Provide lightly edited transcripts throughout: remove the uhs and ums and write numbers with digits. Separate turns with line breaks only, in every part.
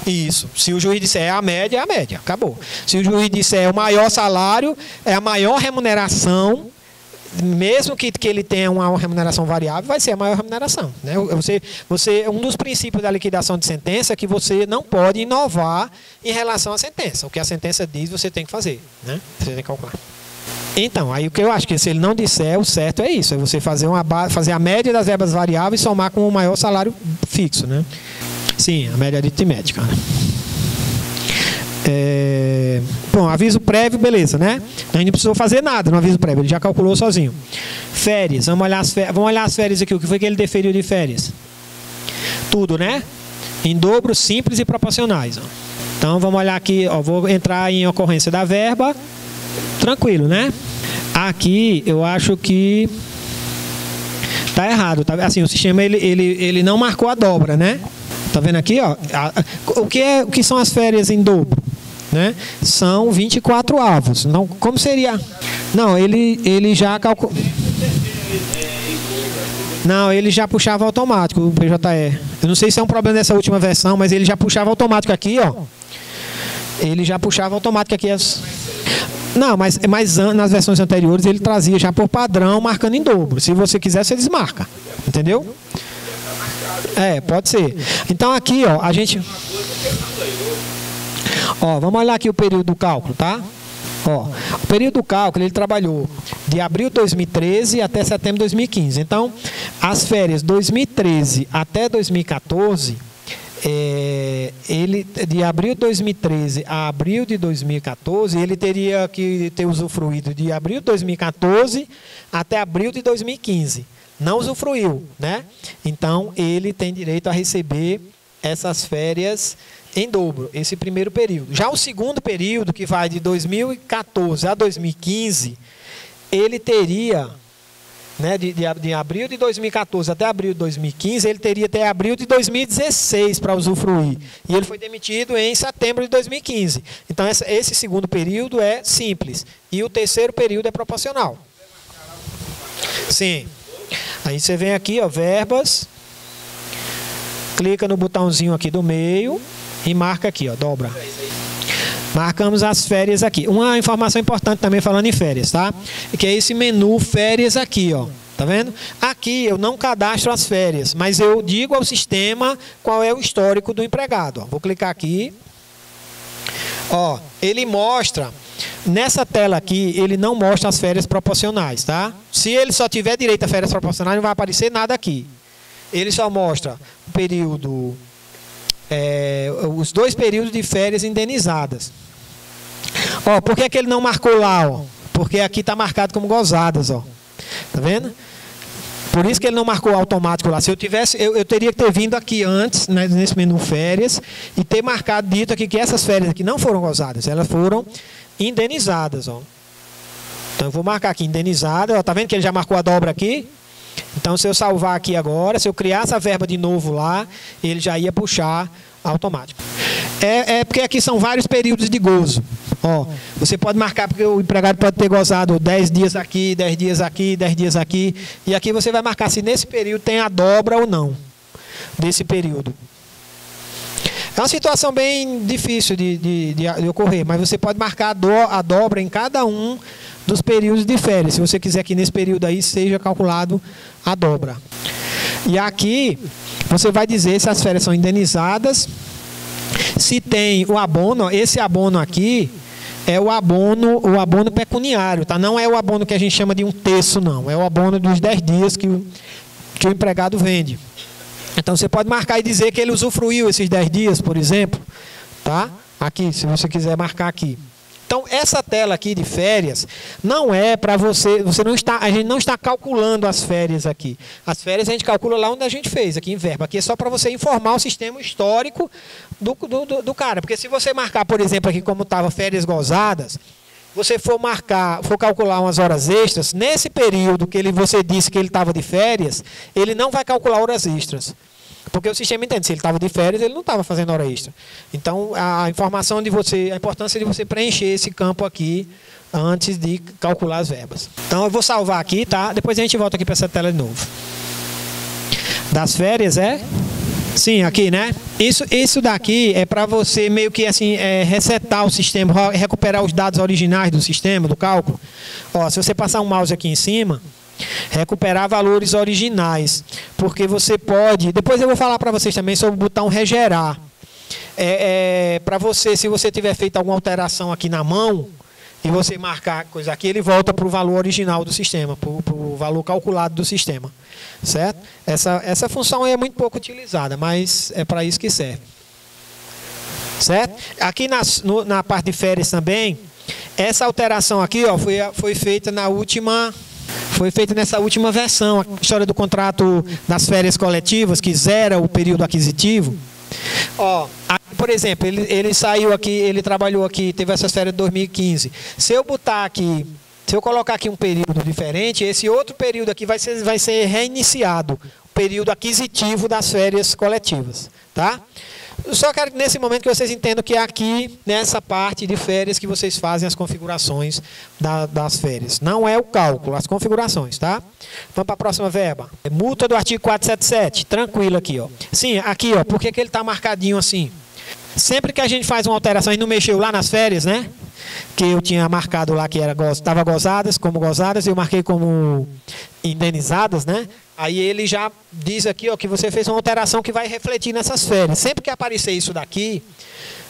Isso. Se o juiz disser é a média, acabou. Se o juiz disser é o maior salário, é a maior remuneração, mesmo que ele tenha uma remuneração variável, vai ser a maior remuneração, né? Um dos princípios da liquidação de sentença é que você não pode inovar em relação à sentença. O que a sentença diz, você tem que fazer, né? Você tem que calcular. Então, aí o que eu acho que se ele não disser, o certo é isso, é você fazer a média das verbas variáveis e somar com o maior salário fixo, né? Sim, a média aritmética. Bom, aviso prévio, beleza, né? A gente não precisou fazer nada no aviso prévio, ele já calculou sozinho. Férias, vamos olhar as férias aqui. O que foi que ele deferiu de férias? Tudo, né? Em dobro, simples e proporcionais. Ó. Então, vamos olhar aqui, ó, vou entrar em ocorrência da verba. Tranquilo, né? Aqui, eu acho que tá errado. Tá? Assim, o sistema, ele não marcou a dobra, né? Tá vendo aqui, ó? O que são as férias em dobro? Né? São 24 avos. Não, como seria? Não, ele já calculou. Não, ele já puxava automático o PJE. Eu não sei se é um problema dessa última versão, mas ele já puxava automático aqui, ó. Ele já puxava automático aqui as... Não, mas nas versões anteriores ele trazia já por padrão marcando em dobro. Se você quiser, você desmarca. Entendeu? Pode ser. Então aqui, ó, a gente... Ó, vamos olhar aqui o período do cálculo, tá? Ó, o período do cálculo ele trabalhou de abril de 2013 até setembro de 2015. Então, as férias 2013 até 2014, de abril de 2013 a abril de 2014, ele teria que ter usufruído de abril de 2014 até abril de 2015. Não usufruiu, né? Então, ele tem direito a receber essas férias em dobro, esse primeiro período. Já o segundo período, que vai de 2014 a 2015, ele teria, né, de abril de 2014 até abril de 2015, ele teria até abril de 2016 para usufruir. E ele foi demitido em setembro de 2015. Então, esse segundo período é simples. E o terceiro período é proporcional. Sim. Aí você vem aqui, ó, verbas, clica no botãozinho aqui do meio e marca aqui, ó, dobra. Marcamos as férias aqui. Uma informação importante também falando em férias, tá? Que é esse menu férias aqui, ó. Tá vendo? Aqui eu não cadastro as férias, mas eu digo ao sistema qual é o histórico do empregado. Ó. Vou clicar aqui. Ó, ele mostra, nessa tela aqui, ele não mostra as férias proporcionais, tá? Se ele só tiver direito a férias proporcionais, não vai aparecer nada aqui. Ele só mostra o período, os 2 períodos de férias indenizadas. Ó, por que ele não marcou lá, ó? Porque aqui está marcado como gozadas, ó. Tá vendo? Por isso que ele não marcou automático lá. Se eu tivesse, eu teria que ter vindo aqui antes, né, nesse menu férias, e ter marcado, dito aqui que essas férias aqui não foram gozadas, elas foram indenizadas, ó. Então eu vou marcar aqui indenizada, ó, tá vendo que ele já marcou a dobra aqui? Então se eu salvar aqui agora, se eu criar essa verba de novo lá, ele já ia puxar automático. Porque aqui são vários períodos de gozo. Ó, você pode marcar porque o empregado pode ter gozado 10 dias aqui, 10 dias aqui, 10 dias aqui. E aqui você vai marcar se nesse período tem a dobra ou não desse período. É uma situação bem difícil de ocorrer, mas você pode marcar a dobra em cada um dos períodos de férias. Se você quiser que nesse período aí seja calculado a dobra. E aqui você vai dizer se as férias são indenizadas, se tem o abono. Esse abono aqui é o abono pecuniário, tá? Não é o abono que a gente chama de 1/3, não. É o abono dos 10 dias que o empregado vende. Então você pode marcar e dizer que ele usufruiu esses 10 dias, por exemplo, tá? Aqui, se você quiser marcar aqui. Então, essa tela aqui de férias não é para a gente não está calculando as férias aqui. As férias a gente calcula lá onde a gente fez, aqui em verba. Aqui é só para você informar o sistema histórico do cara. Porque se você marcar, por exemplo, aqui como estava férias gozadas, você for calcular umas horas extras, nesse período que você disse que ele estava de férias, ele não vai calcular horas extras. Porque o sistema entende, se ele estava de férias, ele não estava fazendo hora extra. Então, a importância de você preencher esse campo aqui antes de calcular as verbas. Então, eu vou salvar aqui, tá? Depois a gente volta aqui para essa tela de novo. Das férias Sim, aqui, né? Isso daqui é para você meio que assim resetar o sistema, recuperar os dados originais do sistema, do cálculo. Ó, se você passar um mouse aqui em cima, recuperar valores originais, porque você pode. Depois eu vou falar para vocês também sobre o botão regerar. Para você, se você tiver feito alguma alteração aqui na mão e você marcar coisa aqui, ele volta para o valor original do sistema, para o valor calculado do sistema. Certo? Essa função aí é muito pouco utilizada, mas é para isso que serve. Certo? Aqui na parte de férias também, essa alteração aqui, ó, foi feita na última... Foi feita nessa última versão, a história do contrato das férias coletivas, que zera o período aquisitivo. Ó, aqui, por exemplo, ele saiu aqui, ele trabalhou aqui, teve essas férias de 2015. Se eu colocar aqui um período diferente, esse outro período aqui vai ser reiniciado, o período aquisitivo das férias coletivas, tá? Eu só quero nesse momento que vocês entendam que é aqui, nessa parte de férias, que vocês fazem as configurações das férias. Não é o cálculo, as configurações, tá? Vamos para a próxima verba. Multa do artigo 477, tranquilo aqui, ó. Sim, aqui, ó, por que ele está marcadinho assim? Sempre que a gente faz uma alteração, a gente não mexeu lá nas férias, né? Que eu tinha marcado lá que estava gozadas, como gozadas, eu marquei como indenizadas, né? Aí ele já diz aqui, ó, que você fez uma alteração que vai refletir nessas férias. Sempre que aparecer isso daqui,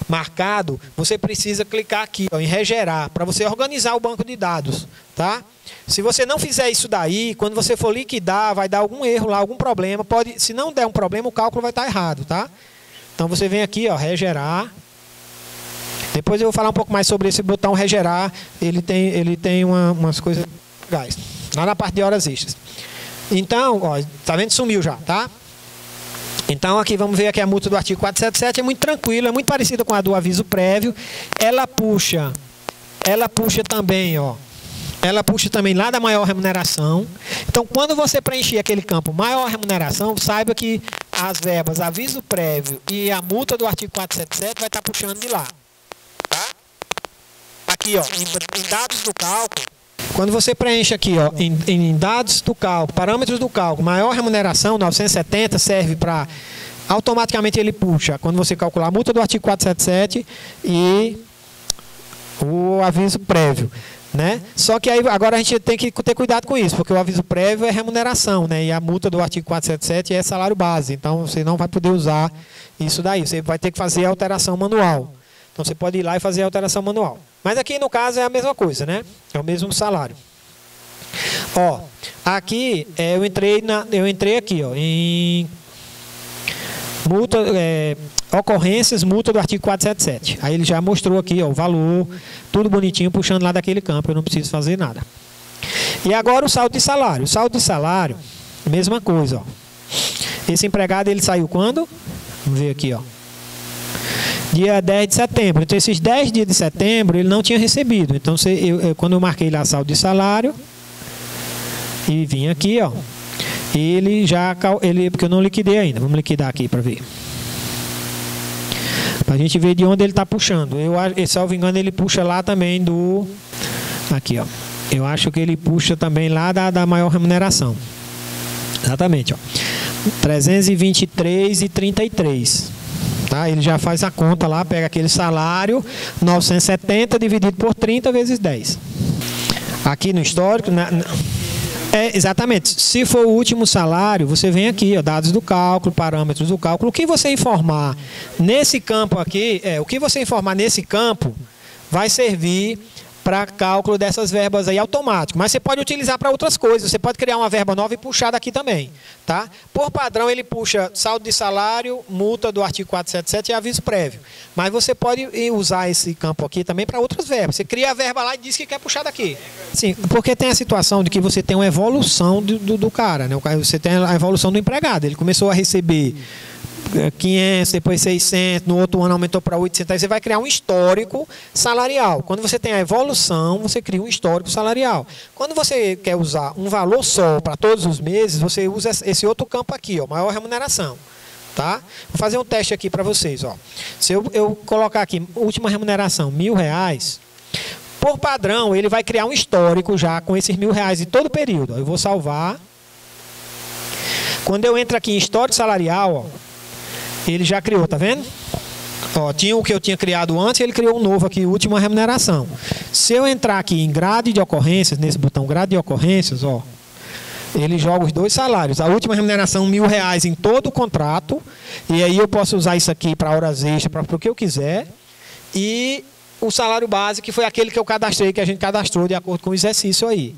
marcado, você precisa clicar aqui, ó, em regerar, para você organizar o banco de dados, tá? Se você não fizer isso daí, quando você for liquidar, vai dar algum erro lá, algum problema. Se não der um problema, o cálculo vai estar errado, tá? Então você vem aqui, ó, regerar. Depois eu vou falar um pouco mais sobre esse botão regerar. Ele tem umas coisas legais. Lá na parte de horas extras. Então, ó, tá vendo? Sumiu já, tá? Então aqui vamos ver aqui a multa do artigo 477. É muito tranquilo, é muito parecida com a do aviso prévio. Ela puxa também, ó. Ela puxa também lá da maior remuneração. Então, quando você preencher aquele campo maior remuneração, saiba que as verbas aviso prévio e a multa do artigo 477 vai estar puxando de lá. Tá? Aqui, ó, em dados do cálculo, quando você preenche aqui, ó, em dados do cálculo, parâmetros do cálculo, maior remuneração, 970, serve para... Automaticamente ele puxa, quando você calcular a multa do artigo 477 e o aviso prévio. Né? Só que aí agora a gente tem que ter cuidado com isso, porque o aviso prévio é remuneração, né? E a multa do artigo 477 é salário base. Então você não vai poder usar isso daí. Você vai ter que fazer a alteração manual. Então você pode ir lá e fazer a alteração manual. Mas aqui no caso é a mesma coisa, né? É o mesmo salário. Ó, aqui eu entrei aqui, ó, em multa, ocorrências, multa do artigo 477. Aí ele já mostrou aqui, ó, o valor, tudo bonitinho, puxando lá daquele campo, eu não preciso fazer nada. E agora o saldo de salário. O saldo de salário, mesma coisa, ó. Esse empregado, ele saiu quando? Vamos ver aqui, ó. Dia 10 de setembro. Então, esses 10 dias de setembro, ele não tinha recebido. Então, quando eu marquei lá saldo de salário, e vim aqui, ó, porque eu não liquidei ainda. Vamos liquidar aqui para ver. Para a gente ver de onde ele está puxando. Se eu não me engano, ele puxa lá também do... Aqui, ó. Eu acho que ele puxa também lá da maior remuneração. Exatamente, ó. 323,33. Tá? Ele já faz a conta lá, pega aquele salário, 970 dividido por 30 vezes 10. Aqui no histórico... exatamente. Se for o último salário, você vem aqui, ó, dados do cálculo, parâmetros do cálculo. O que você informar nesse campo aqui, vai servir para cálculo dessas verbas aí automático. Mas você pode utilizar para outras coisas. Você pode criar uma verba nova e puxar daqui também. Tá? Por padrão, ele puxa saldo de salário, multa do artigo 477 e aviso prévio. Mas você pode usar esse campo aqui também para outras verbas. Você cria a verba lá e diz que quer puxar daqui. Sim, porque tem a situação de que você tem uma evolução do cara, né? Você tem a evolução do empregado. Ele começou a receber 500, depois 600, no outro ano aumentou para 800, aí você vai criar um histórico salarial. Quando você tem a evolução, você cria um histórico salarial. Quando você quer usar um valor só para todos os meses, você usa esse outro campo aqui, ó, maior remuneração. Tá? Vou fazer um teste aqui para vocês. Ó. Se eu colocar aqui, última remuneração, R$1.000, por padrão, ele vai criar um histórico já com esses R$1.000 de todo o período. Eu vou salvar. Quando eu entro aqui em histórico salarial, ó, Ele já criou, tá vendo? Ó, tinha o que eu tinha criado antes, ele criou um novo aqui, última remuneração. Se eu entrar aqui em grade de ocorrências, nesse botão grade de ocorrências, ó, ele joga os dois salários. A última remuneração, R$1.000 em todo o contrato. E aí eu posso usar isso aqui para horas extras, para o que eu quiser. E o salário base, que foi aquele que eu cadastrei, que a gente cadastrou de acordo com o exercício aí.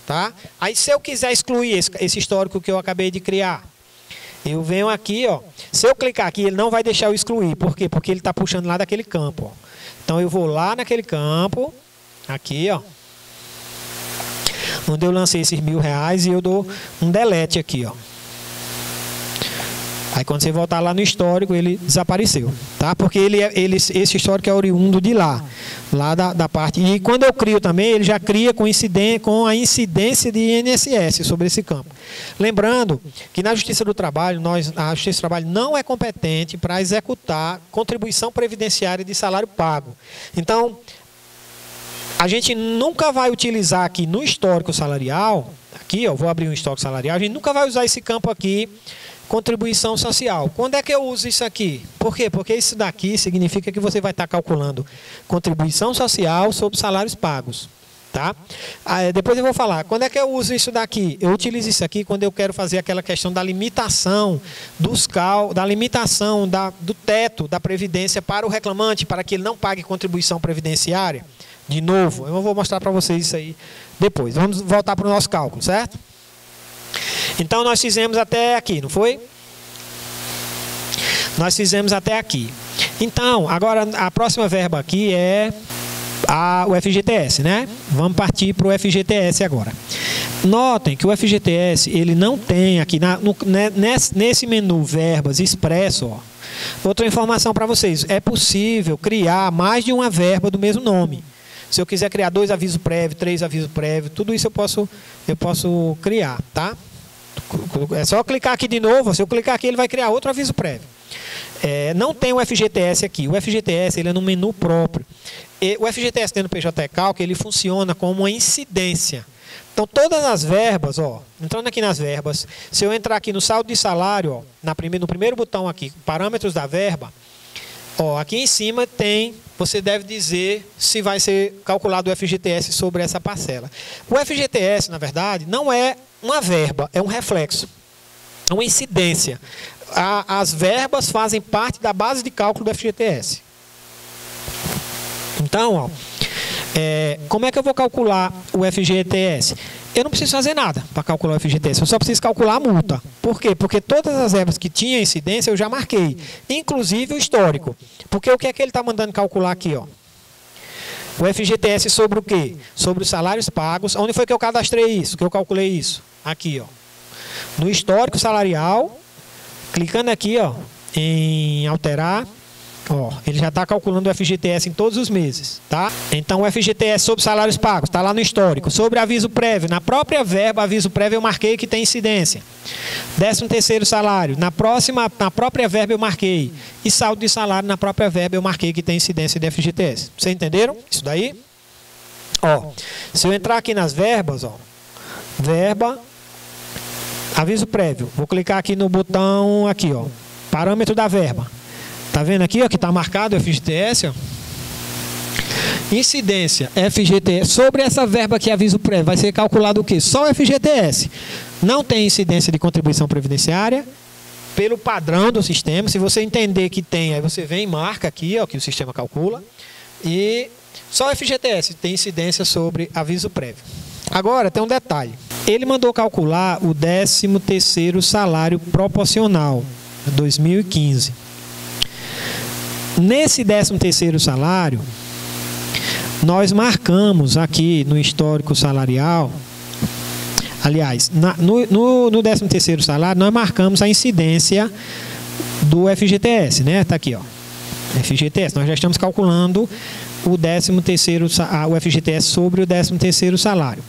Tá? Aí se eu quiser excluir esse histórico que eu acabei de criar, eu venho aqui, ó. Se eu clicar aqui, ele não vai deixar eu excluir. Por quê? Porque ele está puxando lá daquele campo. Ó. Então eu vou lá naquele campo, aqui, ó, onde eu lancei esses R$1.000 e eu dou um delete aqui, ó. Aí quando você voltar lá no histórico, ele desapareceu, tá? Porque esse histórico é oriundo de lá da parte. E quando eu crio também, ele já cria com a incidência de INSS sobre esse campo. Lembrando que na Justiça do Trabalho, a Justiça do Trabalho não é competente para executar contribuição previdenciária de salário pago. Então, a gente nunca vai utilizar aqui no histórico salarial, aqui, ó, vou abrir um histórico salarial, a gente nunca vai usar esse campo aqui, contribuição social. Quando é que eu uso isso aqui? Por quê? Porque isso daqui significa que você vai estar calculando contribuição social sobre salários pagos. Tá? Depois eu vou falar, quando é que eu uso isso daqui? Eu utilizo isso aqui quando eu quero fazer aquela questão da limitação do teto da previdência para o reclamante, para que ele não pague contribuição previdenciária. De novo, eu vou mostrar para vocês isso aí depois. Vamos voltar para o nosso cálculo, certo? Então, nós fizemos até aqui, não foi? Nós fizemos até aqui. Então, agora a próxima verba aqui é o FGTS, né? Vamos partir para o FGTS agora. Notem que o FGTS, ele não tem aqui, nesse menu verbas expresso, ó, outra informação para vocês. É possível criar mais de uma verba do mesmo nome. Se eu quiser criar 2 avisos prévios, 3 avisos prévios, tudo isso eu posso criar, tá? É só clicar aqui de novo. Se eu clicar aqui, ele vai criar outro aviso prévio. Não tem o FGTS aqui. O FGTS ele é no menu próprio. O FGTS dentro do PJ Calc, ele funciona como uma incidência. Então, todas as verbas, ó, entrando aqui nas verbas, se eu entrar aqui no saldo de salário, ó, no primeiro botão aqui, parâmetros da verba, ó, aqui em cima você deve dizer se vai ser calculado o FGTS sobre essa parcela. O FGTS, na verdade, não é uma verba, é um reflexo, é uma incidência. As verbas fazem parte da base de cálculo do FGTS. Então, ó, como é que eu vou calcular o FGTS? Eu não preciso fazer nada para calcular o FGTS, eu só preciso calcular a multa. Por quê? Porque todas as verbas que tinham incidência eu já marquei, inclusive o histórico. Porque o que é que ele está mandando calcular aqui, ó? O FGTS sobre o quê? Sobre os salários pagos. Onde foi que eu cadastrei isso? Que eu calculei isso? Aqui, ó. No histórico salarial, clicando aqui, ó, em alterar, ó, ele já está calculando o FGTS em todos os meses, tá? Então o FGTS sobre salários pagos, está lá no histórico. Sobre aviso prévio, na própria verba, aviso prévio eu marquei que tem incidência. 13º salário, na própria verba eu marquei. E saldo de salário, na própria verba eu marquei que tem incidência de FGTS. Vocês entenderam isso daí? Ó, se eu entrar aqui nas verbas, ó, verba, aviso prévio, vou clicar aqui no botão, aqui, ó, parâmetro da verba. Tá vendo aqui, ó, que está marcado o FGTS, ó? Incidência FGTS sobre essa verba que aviso prévio vai ser calculado o quê? Só o FGTS. Não tem incidência de contribuição previdenciária pelo padrão do sistema. Se você entender que tem, aí você vem e marca aqui, ó, que o sistema calcula. E só o FGTS tem incidência sobre aviso prévio. Agora tem um detalhe. Ele mandou calcular o 13º salário proporcional 2015. Nesse 13º salário, nós marcamos aqui no histórico salarial, aliás, no 13º salário, nós marcamos a incidência do FGTS, né? Está aqui, ó, FGTS. Nós já estamos calculando o 13º, o FGTS sobre o 13º salário.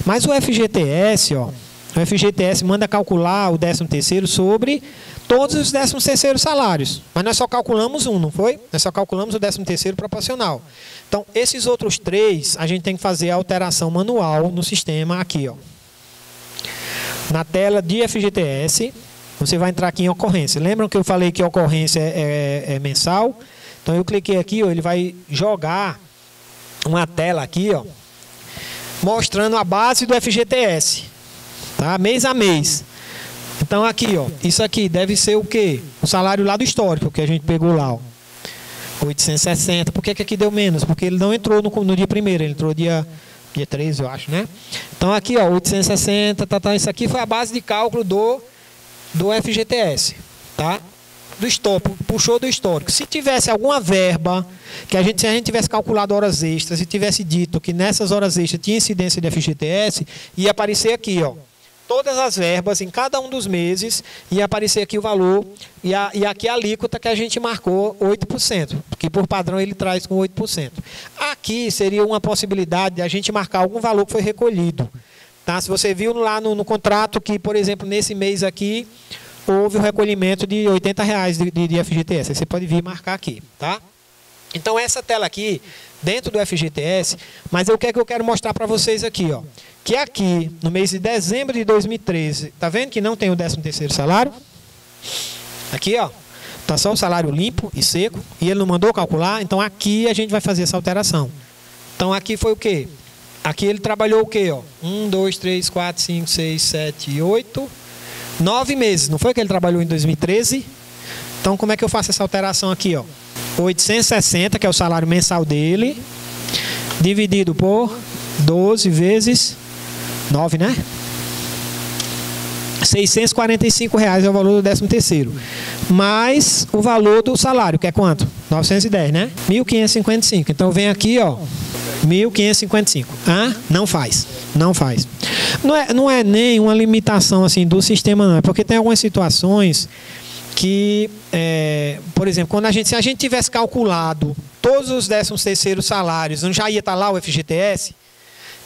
Mas o FGTS, ó, o FGTS manda calcular o 13º sobre todos os 13º salários. Mas nós só calculamos um, não foi? Nós só calculamos o 13º proporcional. Então, esses outros 3, a gente tem que fazer a alteração manual no sistema aqui, ó. Na tela de FGTS, você vai entrar aqui em ocorrência. Lembram que eu falei que ocorrência é mensal? Então eu cliquei aqui, ó, ele vai jogar uma tela aqui, ó, mostrando a base do FGTS, tá? Mês a mês. Então aqui, ó, isso aqui deve ser o quê? O salário lá do histórico que a gente pegou lá, ó. 860. Por que aqui deu menos? Porque ele não entrou no dia 1º, ele entrou dia 13, eu acho, né? Então aqui, ó, 860, isso aqui foi a base de cálculo do FGTS, tá? Do histórico, puxou do histórico. Se tivesse alguma verba, se a gente tivesse calculado horas extras e tivesse dito que nessas horas extras tinha incidência de FGTS, ia aparecer aqui, ó, todas as verbas em cada um dos meses, ia aparecer aqui o valor e aqui a alíquota que a gente marcou 8%, que por padrão ele traz com 8%. Aqui seria uma possibilidade de a gente marcar algum valor que foi recolhido. Tá? Se você viu lá no contrato que, por exemplo, nesse mês aqui, houve um recolhimento de R$80 de FGTS. Você pode vir marcar aqui, tá? Então, essa tela aqui, dentro do FGTS, mas o que é que eu quero mostrar para vocês aqui, ó? Que aqui, no mês de dezembro de 2013, tá vendo que não tem o 13º salário? Aqui, ó, tá só o salário limpo e seco, e ele não mandou calcular, então aqui a gente vai fazer essa alteração. Então, aqui foi o quê? Aqui ele trabalhou o quê, ó? 1, 2, 3, 4, 5, 6, 7, 8... 9 meses, não foi que ele trabalhou em 2013? Então, como é que eu faço essa alteração aqui, ó? 860, que é o salário mensal dele, dividido por 12 vezes 9, né? R$645 é o valor do 13º. Mais o valor do salário, que é quanto? 910, né? 1.555. Então, vem aqui, ó, 1.555. Ah, não faz. Não faz. Não é nem uma limitação assim do sistema, não. É porque tem algumas situações que, por exemplo, se a gente tivesse calculado todos os 13º salários, não já ia estar lá o FGTS,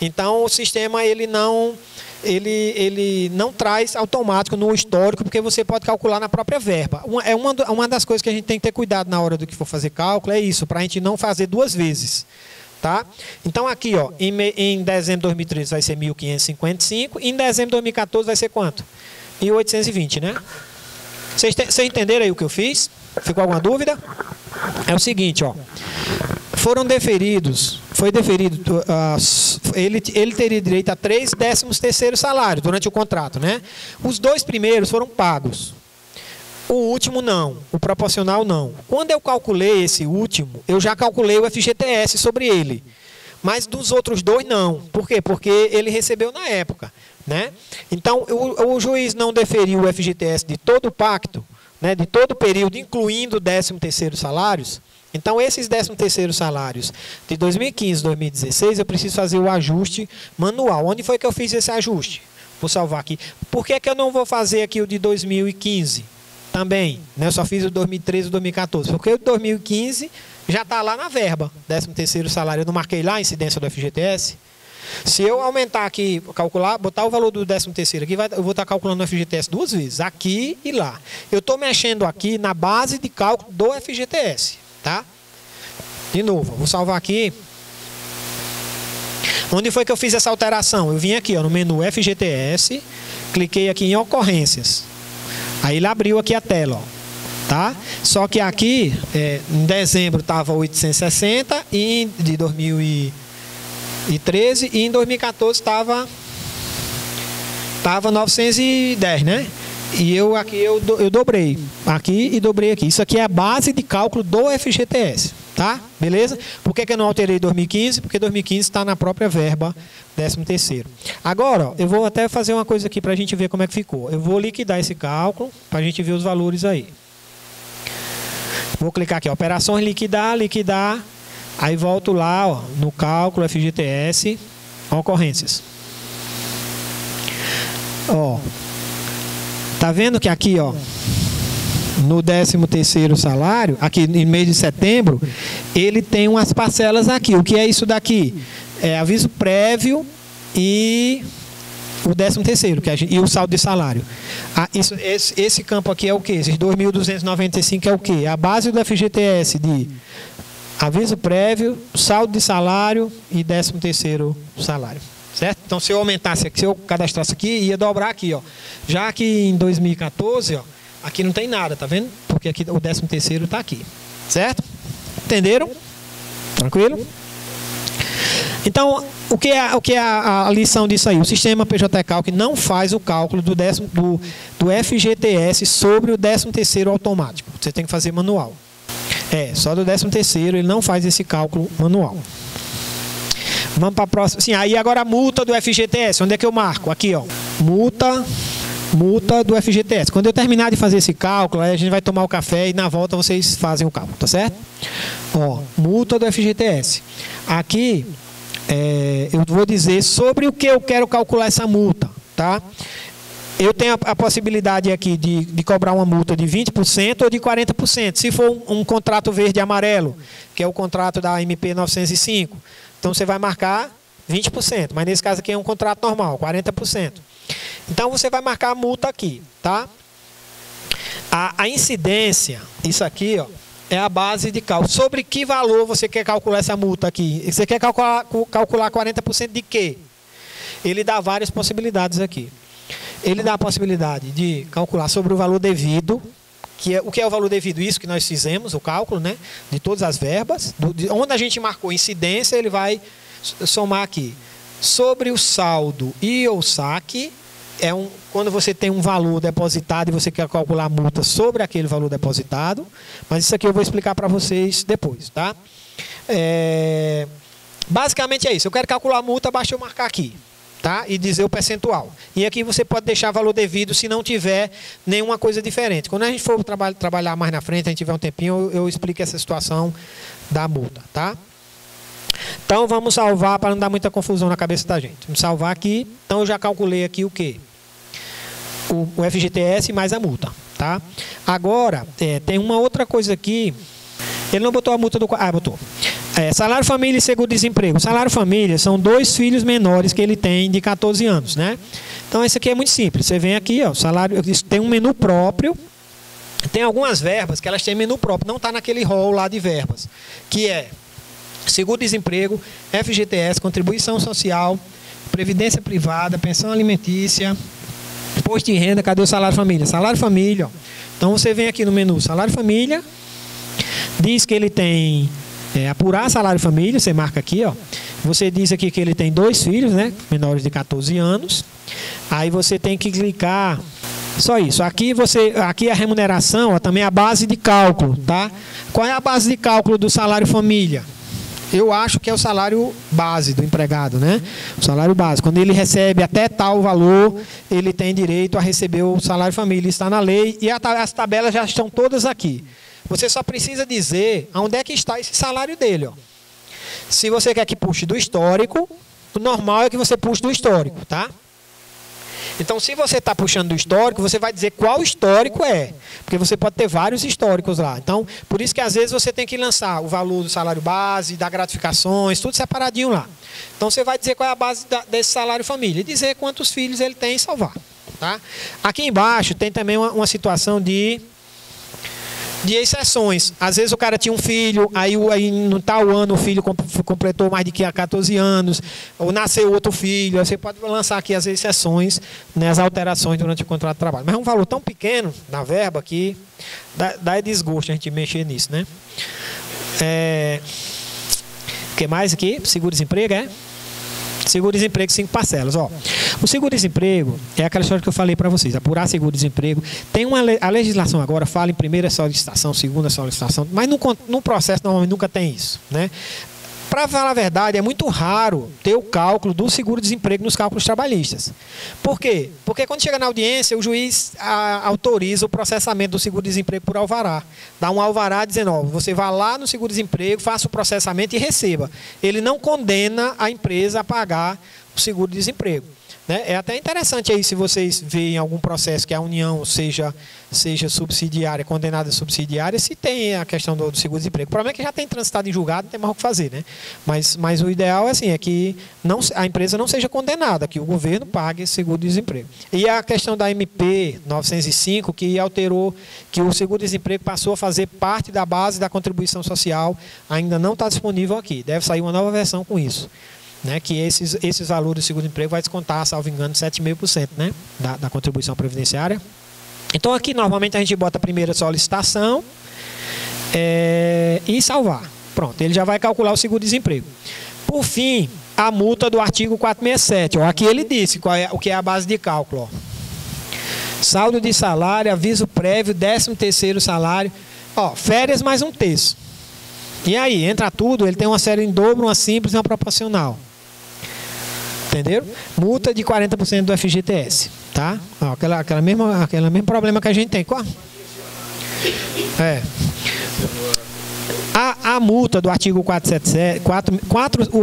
então o sistema ele não traz automático no histórico, porque você pode calcular na própria verba. Uma das coisas que a gente tem que ter cuidado na hora do que for fazer cálculo é isso, para a gente não fazer duas vezes. Tá? Então aqui, ó, em dezembro de 2013 vai ser 1.555, e em dezembro de 2014 vai ser quanto? 1.820, né? Vocês entenderam aí o que eu fiz? Ficou alguma dúvida? É o seguinte, ó, ele teria direito a 3 13º salários durante o contrato, né? Os 2 primeiros foram pagos. O último não, o proporcional não. Quando eu calculei esse último, eu já calculei o FGTS sobre ele. Mas dos outros 2 não. Por quê? Porque ele recebeu na época, né? Então, o juiz não deferiu o FGTS de todo o pacto, né, de todo o período, incluindo 13º salários. Então, esses 13º salários de 2015 2016, eu preciso fazer o ajuste manual. Onde foi que eu fiz esse ajuste? Vou salvar aqui. Por que eu não vou fazer aqui o de 2015? Também, né? Eu só fiz o 2013 e 2014, porque o 2015 já está lá na verba, 13º salário. Eu não marquei lá a incidência do FGTS. Se eu aumentar aqui, calcular, botar o valor do 13º aqui, eu vou estar calculando o FGTS 2 vezes, aqui e lá. Eu estou mexendo aqui na base de cálculo do FGTS, tá? De novo, vou salvar aqui. Onde foi que eu fiz essa alteração? Eu vim aqui, ó, no menu FGTS, cliquei aqui em ocorrências. Aí ele abriu aqui a tela, ó, tá? Só que aqui, em dezembro estava 860 e de 2013 e em 2014 estava 910, né? E eu dobrei aqui e dobrei aqui. Isso aqui é a base de cálculo do FGTS, tá? Beleza? Por que eu não alterei 2015? Porque 2015 está na própria verba 13º. Agora, ó, eu vou até fazer uma coisa aqui para a gente ver como é que ficou. Eu vou liquidar esse cálculo para a gente ver os valores aí. Vou clicar aqui, ó, operações, liquidar. Aí volto lá, ó, no cálculo FGTS, ocorrências. Ó, tá vendo que aqui, ó, no 13º salário, aqui no mês de setembro, ele tem umas parcelas aqui. O que é isso daqui? É aviso prévio e o 13º, e o saldo de salário. Esse campo aqui é o quê? Esses 2.295 é o quê? A base do FGTS de aviso prévio, saldo de salário e 13º salário. certo? Então, se eu aumentasse aqui, se eu cadastrasse aqui, ia dobrar aqui, ó. Já que em 2014, ó, aqui não tem nada, tá vendo? Porque aqui o 13º está aqui, certo? Entenderam? Tranquilo? Então, o que é a lição disso aí? O sistema PJ Calc não faz o cálculo do FGTS sobre o 13º automático. Você tem que fazer manual. Só do 13º ele não faz esse cálculo manual. Vamos para a próxima. Sim, aí agora a multa do FGTS. Onde é que eu marco? Aqui, ó. Multa do FGTS. Quando eu terminar de fazer esse cálculo, aí a gente vai tomar o café e na volta vocês fazem o cálculo, tá certo? Ó, multa do FGTS. Aqui, eu vou dizer sobre o que eu quero calcular essa multa, tá? Eu tenho a possibilidade aqui de cobrar uma multa de 20% ou de 40%. Se for um contrato verde e amarelo, que é o contrato da MP 905, então você vai marcar 20%. Mas nesse caso aqui é um contrato normal, 40%. Então você vai marcar a multa aqui, tá? A incidência, isso aqui, ó, é a base de cálculo. Sobre que valor você quer calcular essa multa aqui? Você quer calcular 40% de quê? Ele dá várias possibilidades aqui. Ele dá a possibilidade de calcular sobre o valor devido, o que é o valor devido? Isso que nós fizemos, o cálculo, né? De todas as verbas. Onde a gente marcou incidência, ele vai somar aqui. Sobre o saldo e o saque, quando você tem um valor depositado e você quer calcular a multa sobre aquele valor depositado. Mas isso aqui eu vou explicar para vocês depois, tá? Basicamente é isso. Eu quero calcular a multa, basta eu marcar aqui, tá? E dizer o percentual. E aqui você pode deixar valor devido se não tiver nenhuma coisa diferente. Quando a gente for trabalhar mais na frente, a gente tiver um tempinho, eu explico essa situação da multa, tá? Então vamos salvar para não dar muita confusão na cabeça da gente. Vamos salvar aqui. Então eu já calculei aqui o quê? O FGTS mais a multa, tá? Agora, tem uma outra coisa aqui. Ele não botou a multa do... botou. Salário família e seguro-desemprego. Salário família são 2 filhos menores que ele tem de 14 anos, né? Então, isso aqui é muito simples. Você vem aqui, ó, salário, tem um menu próprio. Tem algumas verbas que elas têm menu próprio. Não está naquele rol lá de verbas. Que é seguro-desemprego, FGTS, contribuição social, previdência privada, pensão alimentícia, imposto de renda. Cadê o salário família? Salário família, ó. Então, você vem aqui no menu salário família. Diz que ele tem... apurar salário família, você marca aqui, ó. Você diz aqui que ele tem 2 filhos, né? Menores de 14 anos. Aí você tem que clicar. Só isso. Aqui a remuneração, ó, também é a base de cálculo, tá? Qual é a base de cálculo do salário família? Eu acho que é o salário base do empregado, né? O salário base. Quando ele recebe até tal valor, ele tem direito a receber o salário família. Isso está na lei e as tabelas já estão todas aqui. Você só precisa dizer onde é que está esse salário dele, ó. Se você quer que puxe do histórico, o normal é que você puxe do histórico, tá? Então, se você está puxando do histórico, você vai dizer qual histórico é. Porque você pode ter vários históricos lá. Então, por isso que às vezes você tem que lançar o valor do salário base, da gratificações, tudo separadinho lá. Então, você vai dizer qual é a base desse salário família e dizer quantos filhos ele tem e salvar, tá? Aqui embaixo tem também uma situação de exceções. Às vezes o cara tinha um filho, aí no tal ano o filho completou mais de 14 anos, ou nasceu outro filho. Aí você pode lançar aqui as exceções, né, as alterações durante o contrato de trabalho. Mas é um valor tão pequeno na verba que dá desgosto a gente mexer nisso, né? O que mais aqui? Seguro-desemprego, Seguro-desemprego, 5 parcelas. Ó, o seguro-desemprego é aquela história que eu falei para vocês. Apurar seguro-desemprego. A legislação agora fala em primeira solicitação, segunda solicitação, mas no processo normalmente nunca tem isso, né? Para falar a verdade, é muito raro ter o cálculo do seguro-desemprego nos cálculos trabalhistas. Por quê? Porque quando chega na audiência, o juiz autoriza o processamento do seguro-desemprego por alvará. Dá um alvará dizendo, ó, você vai lá no seguro-desemprego, faça o processamento e receba. Ele não condena a empresa a pagar o seguro-desemprego, né? É até interessante aí se vocês veem algum processo que a União seja subsidiária, condenada subsidiária, se tem a questão do seguro-desemprego. O problema é que já tem transitado em julgado, não tem mais o que fazer, né? Mas o ideal é que a empresa não seja condenada, que o governo pague esse seguro-desemprego. E a questão da MP 905, que alterou, que o seguro-desemprego passou a fazer parte da base da contribuição social, ainda não está disponível aqui. Deve sair uma nova versão com isso. né, que esses valores do seguro-emprego vai descontar, salvo engano, 7,5%, né, da contribuição previdenciária. Então aqui normalmente a gente bota a primeira solicitação e salvar. Pronto, ele já vai calcular o seguro-desemprego. Por fim, a multa do artigo 467. Ó, aqui ele disse o que é a base de cálculo. Ó. Saldo de salário, aviso prévio, 13º salário, ó, férias mais 1/3. E aí, entra tudo, ele tem uma série em dobro, uma simples e uma proporcional. Entenderam? Multa de 40% do FGTS. Tá? Ó, aquela mesmo problema que a gente tem. Qual? A multa do artigo 477,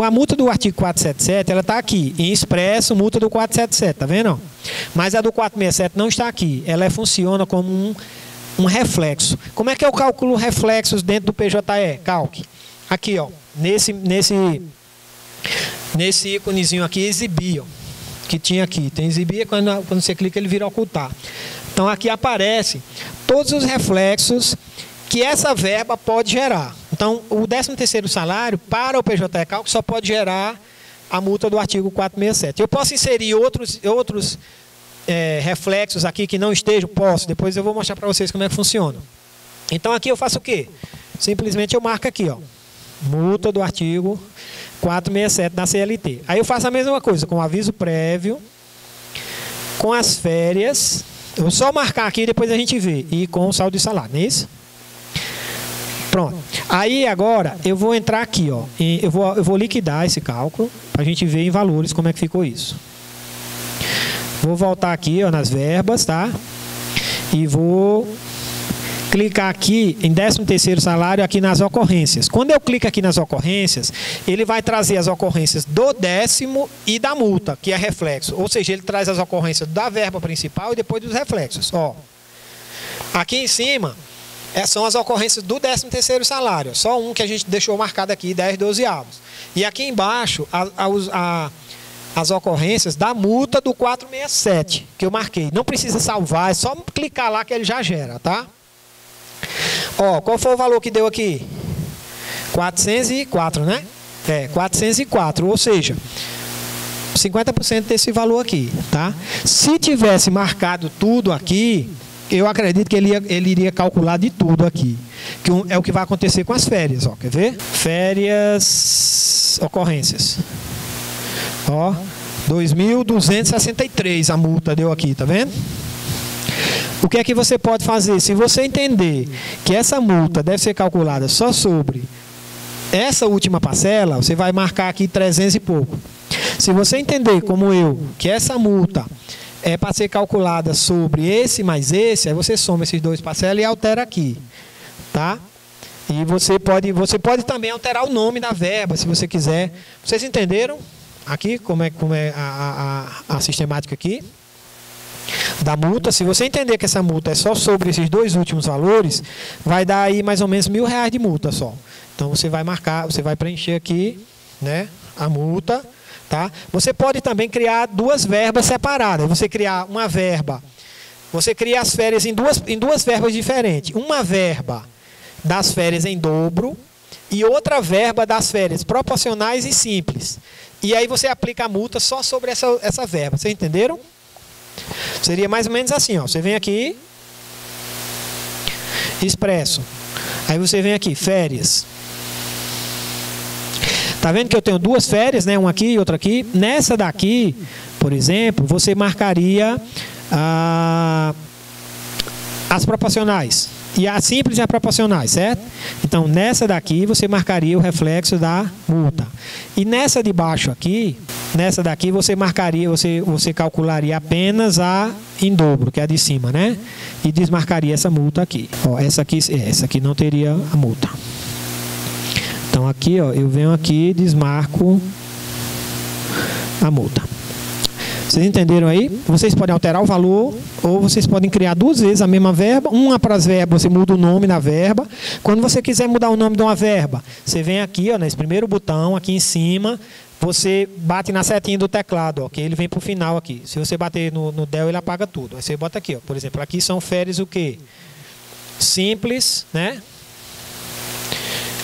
a multa do artigo 477, ela está aqui, em expresso, multa do 477, tá vendo? Mas a do 467 não está aqui, ela funciona como um reflexo. Como é que eu calculo reflexos dentro do PJE? Calque. Aqui, ó, nesse íconezinho aqui, exibir, ó, que tinha aqui. Tem exibir, quando você clica ele vira ocultar. Então aqui aparece todos os reflexos que essa verba pode gerar. Então, o 13º salário, para o PJE Cálculo, só pode gerar a multa do artigo 467. Eu posso inserir outros reflexos aqui que não estejam? Posso. Depois eu vou mostrar para vocês como é que funciona. Então, aqui eu faço o quê? Simplesmente eu marco aqui, ó, multa do artigo 467 da CLT. Aí eu faço a mesma coisa, com o aviso prévio, com as férias. Eu vou só marcar aqui e depois a gente vê. E com o saldo de salário, não é isso? Pronto. Aí agora eu vou entrar aqui, ó, e eu vou liquidar esse cálculo para a gente ver em valores como é que ficou isso. Vou voltar aqui, ó, nas verbas, tá? E vou clicar aqui em 13º salário, aqui nas ocorrências. Quando eu clico aqui nas ocorrências, ele vai trazer as ocorrências do 10º e da multa, que é reflexo. Ou seja, ele traz as ocorrências da verba principal e depois dos reflexos. Ó, aqui em cima são as ocorrências do 13º salário. Só um que a gente deixou marcado aqui, 10/12 avos. E aqui embaixo, as ocorrências da multa do 467, que eu marquei. Não precisa salvar, é só clicar lá que ele já gera, tá? Ó, qual foi o valor que deu aqui? 404, né? 404, ou seja, 50% desse valor aqui, tá? Se tivesse marcado tudo aqui, eu acredito que ele iria calcular de tudo aqui. Que é o que vai acontecer com as férias, ó. Quer ver? Férias, ocorrências. Ó, 2.263 a multa deu aqui, tá vendo? O que é que você pode fazer? Se você entender que essa multa deve ser calculada só sobre essa última parcela, você vai marcar aqui 300 e pouco. Se você entender, como eu, que essa multa é para ser calculada sobre esse mais esse, aí você soma esses dois parcelas e altera aqui, tá? E você pode também alterar o nome da verba, se você quiser. Vocês entenderam aqui como é a sistemática aqui da multa? Se você entender que essa multa é só sobre esses dois últimos valores, vai dar aí mais ou menos R$1.000 de multa só. Então você vai marcar, você vai preencher aqui, né, a multa. Tá? Você pode também criar duas verbas separadas. Você criar uma verba, você cria as férias em duas verbas diferentes. Uma verba das férias em dobro e outra verba das férias proporcionais e simples. E aí você aplica a multa só sobre essa verba. Vocês entenderam? Seria mais ou menos assim, ó. Você vem aqui, expresso. Aí você vem aqui, férias. Tá vendo que eu tenho duas férias, né? Uma aqui e outra aqui. Nessa daqui, por exemplo, você marcaria as proporcionais. E a simples e a proporcionais, certo? Então, nessa daqui, você marcaria o reflexo da multa. E nessa de baixo aqui, nessa daqui, você marcaria, você calcularia apenas a em dobro, que é a de cima, né? E desmarcaria essa multa aqui. Ó, essa aqui não teria a multa. Então aqui, ó, eu venho aqui e desmarco a multa. Vocês entenderam aí? Vocês podem alterar o valor ou vocês podem criar duas vezes a mesma verba. Uma para as verbas, você muda o nome na verba. Quando você quiser mudar o nome de uma verba, você vem aqui, ó, nesse primeiro botão, aqui em cima, você bate na setinha do teclado, ó, que ele vem para o final aqui. Se você bater no del, ele apaga tudo. Aí você bota aqui, ó, por exemplo, aqui são férias o quê? Simples, né?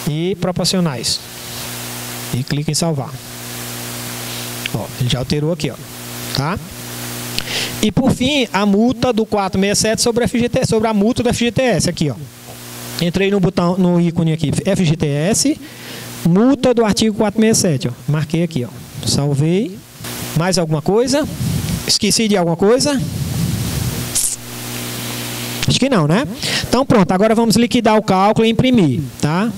E proporcionais. E clica em salvar. Ó, ele já alterou aqui, ó, tá? E por fim, a multa do 467 sobre a FGTS, sobre a multa do FGTS aqui, ó. Entrei no botão, no ícone aqui, FGTS, multa do artigo 467, ó. Marquei aqui, ó. Salvei. Mais alguma coisa? Esqueci de alguma coisa? Acho que não, né? Então pronto, agora vamos liquidar o cálculo e imprimir, tá?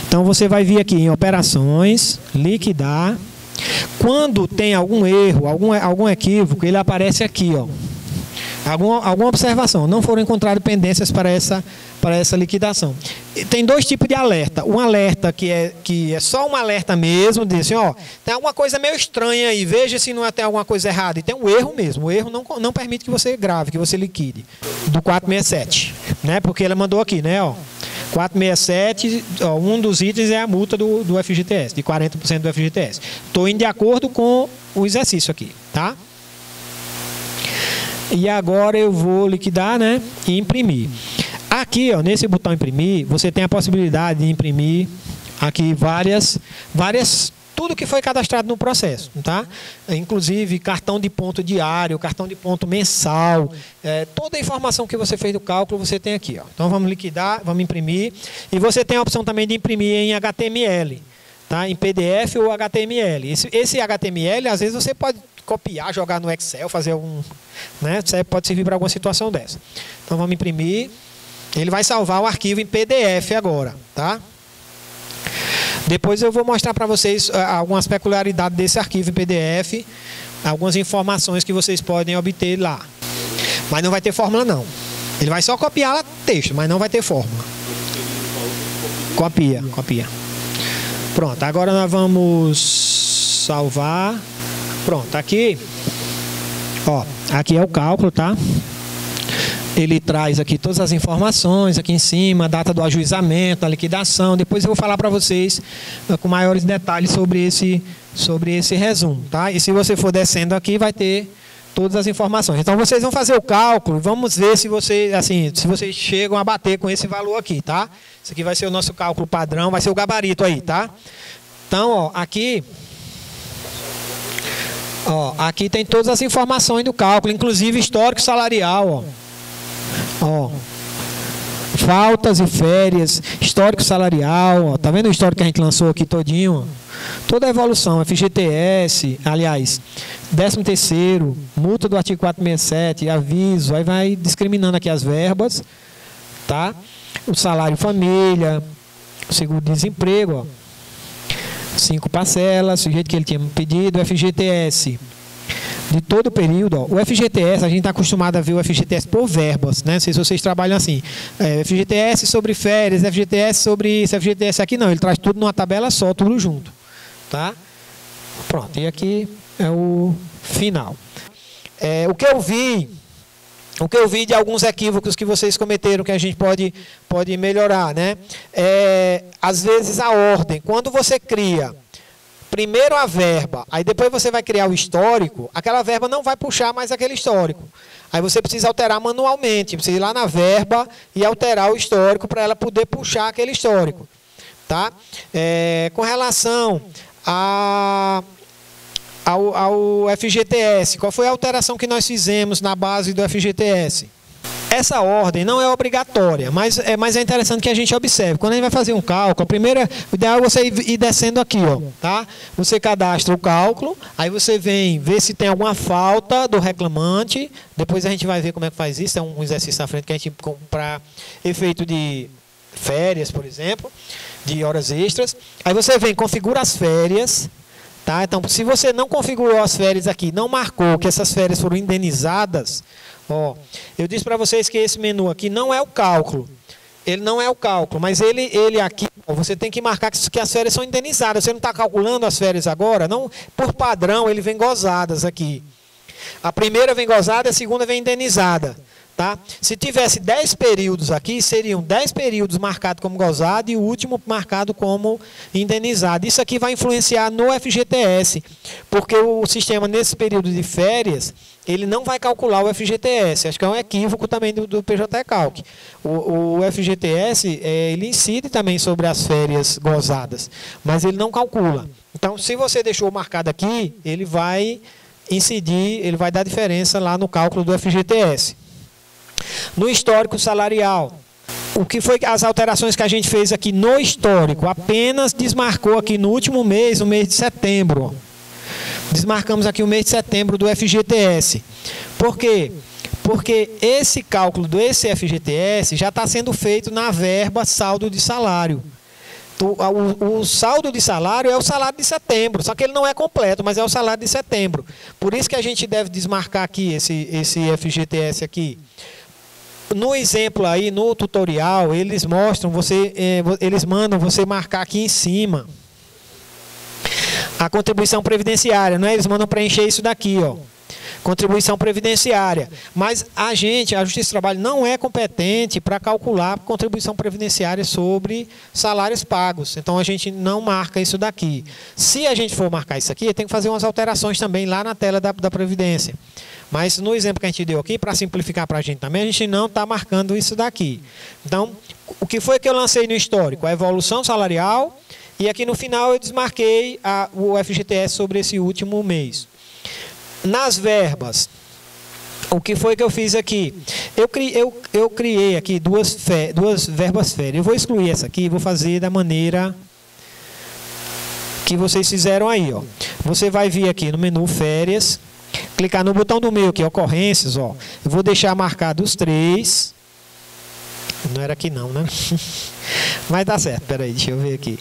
Então você vai vir aqui em operações, liquidar. Quando tem algum erro, algum equívoco, ele aparece aqui, ó. Alguma observação. Não foram encontradas pendências para essa liquidação. E tem dois tipos de alerta. Um alerta que é só um alerta mesmo, diz assim, ó, tem alguma coisa meio estranha aí, veja se não tem alguma coisa errada. E tem um erro mesmo. O erro não permite que você grave, que você liquide. Do 467, né? Porque ela mandou aqui, né, ó. 467, ó, um dos itens é a multa do FGTS, de 40% do FGTS. Estou indo de acordo com o exercício aqui, tá? E agora eu vou liquidar, né, e imprimir. Aqui, ó, nesse botão imprimir, você tem a possibilidade de imprimir aqui várias tudo que foi cadastrado no processo, tá? Inclusive cartão de ponto diário, cartão de ponto mensal, toda a informação que você fez do cálculo você tem aqui, ó. Então vamos liquidar, vamos imprimir, e você tem a opção também de imprimir em HTML, tá? Em PDF ou HTML. Esse HTML, às vezes você pode copiar, jogar no Excel, fazer algum, né? Pode servir para alguma situação dessa. Então vamos imprimir. Ele vai salvar o arquivo em PDF agora, tá? Depois eu vou mostrar para vocês algumas peculiaridades desse arquivo em PDF, algumas informações que vocês podem obter lá. Mas não vai ter fórmula não. Ele vai só copiar texto, mas não vai ter fórmula. Copia. Pronto, agora nós vamos salvar. Pronto, aqui, ó, aqui é o cálculo, tá? Ele traz aqui todas as informações, aqui em cima, a data do ajuizamento, a liquidação. Depois eu vou falar para vocês com maiores detalhes sobre esse resumo, tá? E se você for descendo aqui, vai ter todas as informações. Então vocês vão fazer o cálculo, vamos ver se vocês chegam a bater com esse valor aqui, tá? Esse aqui vai ser o nosso cálculo padrão, vai ser o gabarito aí, tá? Então, ó, aqui tem todas as informações do cálculo, inclusive histórico salarial, ó. Ó, faltas e férias, histórico salarial, ó, tá vendo o histórico que a gente lançou aqui todinho? Ó? Toda a evolução, FGTS, aliás, 13º, multa do artigo 467, aviso, aí vai discriminando aqui as verbas, tá? O salário família, o seguro-desemprego, ó, 5 parcelas, o jeito que ele tinha pedido, o FGTS. De todo o período, ó, o FGTS, a gente está acostumado a ver o FGTS por verbas, né? Não sei se vocês trabalham assim. FGTS sobre férias, FGTS sobre isso, FGTS aqui não, ele traz tudo numa tabela só, tudo junto, tá? Pronto, e aqui é o final. O que eu vi de alguns equívocos que vocês cometeram, que a gente pode melhorar, né? Às vezes a ordem, quando você cria primeiro a verba, aí depois você vai criar o histórico, aquela verba não vai puxar mais aquele histórico. Aí você precisa alterar manualmente, precisa ir lá na verba e alterar o histórico para ela poder puxar aquele histórico. Tá? Com relação ao FGTS, qual foi a alteração que nós fizemos na base do FGTS? Essa ordem não é obrigatória, mas é interessante que a gente observe. Quando a gente vai fazer um cálculo, o ideal é você ir descendo aqui, ó, tá? Você cadastra o cálculo, aí você vem ver se tem alguma falta do reclamante. Depois a gente vai ver como é que faz isso. É um exercício na frente que a gente para efeito de férias, por exemplo, de horas extras. Aí você vem, configura as férias. Tá? Então, se você não configurou as férias aqui, não marcou que essas férias foram indenizadas, ó, eu disse para vocês que esse menu aqui não é o cálculo. Ele não é o cálculo, mas ele aqui, ó, você tem que marcar que as férias são indenizadas. Você não está calculando as férias agora? Não, por padrão, ele vem gozadas aqui. A primeira vem gozada, a segunda vem indenizada. Tá? Se tivesse 10 períodos aqui, seriam 10 períodos marcados como gozado e o último marcado como indenizado. Isso aqui vai influenciar no FGTS, porque o sistema, nesse período de férias, ele não vai calcular o FGTS. Acho que é um equívoco também do PJ Calc. O FGTS, ele incide também sobre as férias gozadas, mas ele não calcula. Então, se você deixou marcado aqui, ele vai incidir, ele vai dar diferença lá no cálculo do FGTS. No histórico salarial, o que foi as alterações que a gente fez aqui no histórico? Apenas desmarcou aqui no último mês, no mês de setembro. Desmarcamos aqui o mês de setembro do FGTS. Por quê? Porque esse cálculo desse FGTS já está sendo feito na verba saldo de salário. O saldo de salário é o salário de setembro, só que ele não é completo, mas é o salário de setembro. Por isso que a gente deve desmarcar aqui esse FGTS aqui. No exemplo aí, no tutorial, eles mostram, eles mandam você marcar aqui em cima a contribuição previdenciária, não é? Eles mandam preencher isso daqui, ó. Contribuição previdenciária. Mas a Justiça do Trabalho não é competente para calcular contribuição previdenciária sobre salários pagos. Então a gente não marca isso daqui. Se a gente for marcar isso aqui, tem que fazer umas alterações também lá na tela da Previdência. Mas no exemplo que a gente deu aqui, para simplificar para a gente também, a gente não está marcando isso daqui. Então, o que foi que eu lancei no histórico? A evolução salarial, e aqui no final eu desmarquei o FGTS sobre esse último mês. Nas verbas, o que foi que eu fiz aqui? Eu criei aqui duas verbas férias. Eu vou excluir essa aqui e vou fazer da maneira que vocês fizeram aí, ó. Você vai vir aqui no menu férias, clicar no botão do meio aqui, ocorrências, ó. Eu vou deixar marcado os 3. Não era aqui não, né? Mas dá certo, peraí, deixa eu ver aqui.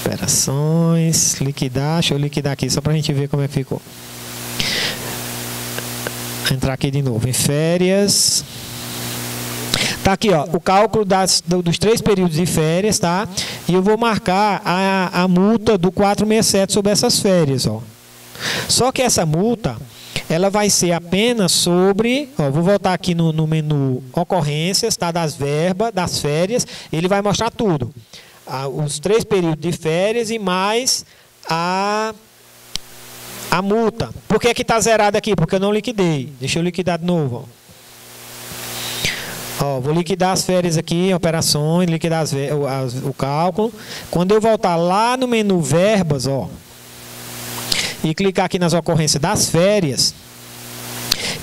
Operações, liquidar, deixa eu liquidar aqui só para a gente ver como é que ficou. Entrar aqui de novo em férias. Tá aqui, ó, o cálculo dos 3 períodos de férias, tá? E eu vou marcar a multa do 467 sobre essas férias, ó. Só que essa multa, ela vai ser apenas sobre, ó, vou voltar aqui no menu ocorrências, tá? Das verbas, das férias, ele vai mostrar tudo. Os 3 períodos de férias e mais a multa. Por que está zerado aqui? Porque eu não liquidei. Deixa eu liquidar de novo. Ó, vou liquidar as férias aqui, operações, liquidar o cálculo. Quando eu voltar lá no menu verbas, ó, e clicar aqui nas ocorrências das férias,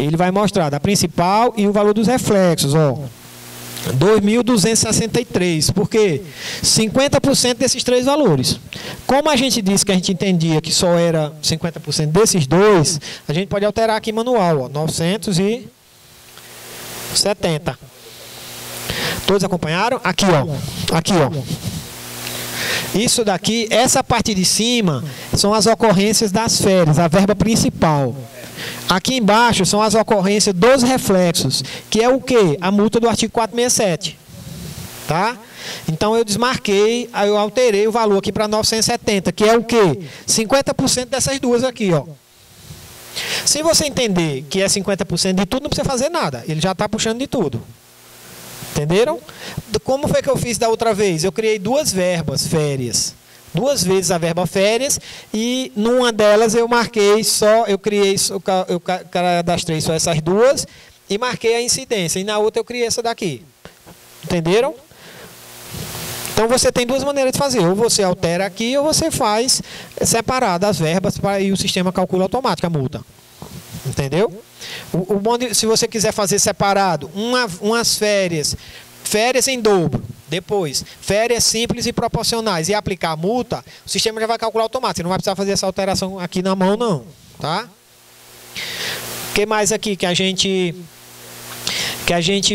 ele vai mostrar da principal e o valor dos reflexos, ó. 2.263, porque 50% desses 3 valores. Como a gente disse que a gente entendia que só era 50% desses 2, a gente pode alterar aqui manual, ó, 970. Todos acompanharam? Aqui, ó. Aqui, ó. Isso daqui, essa parte de cima, são as ocorrências das férias, a verba principal. Aqui embaixo são as ocorrências dos reflexos, que é o quê? A multa do artigo 467. Tá? Então eu desmarquei, aí eu alterei o valor aqui para 970, que é o quê? 50% dessas duas aqui, ó. Se você entender que é 50% de tudo, não precisa fazer nada. Ele já está puxando de tudo. Entenderam? Como foi que eu fiz da outra vez? Eu criei 2 verbas férias. 2 vezes a verba férias, e numa delas eu marquei só, eu cadastrei só essas 2 e marquei a incidência, e na outra eu criei essa daqui. Entenderam? Então você tem 2 maneiras de fazer, ou você altera aqui, ou você faz separado as verbas e o sistema calcula automático a multa. Entendeu? O bom se você quiser fazer separado, umas férias em dobro, depois férias simples e proporcionais, e aplicar a multa, o sistema já vai calcular automático. Você não vai precisar fazer essa alteração aqui na mão, não. Tá? O que mais aqui que a gente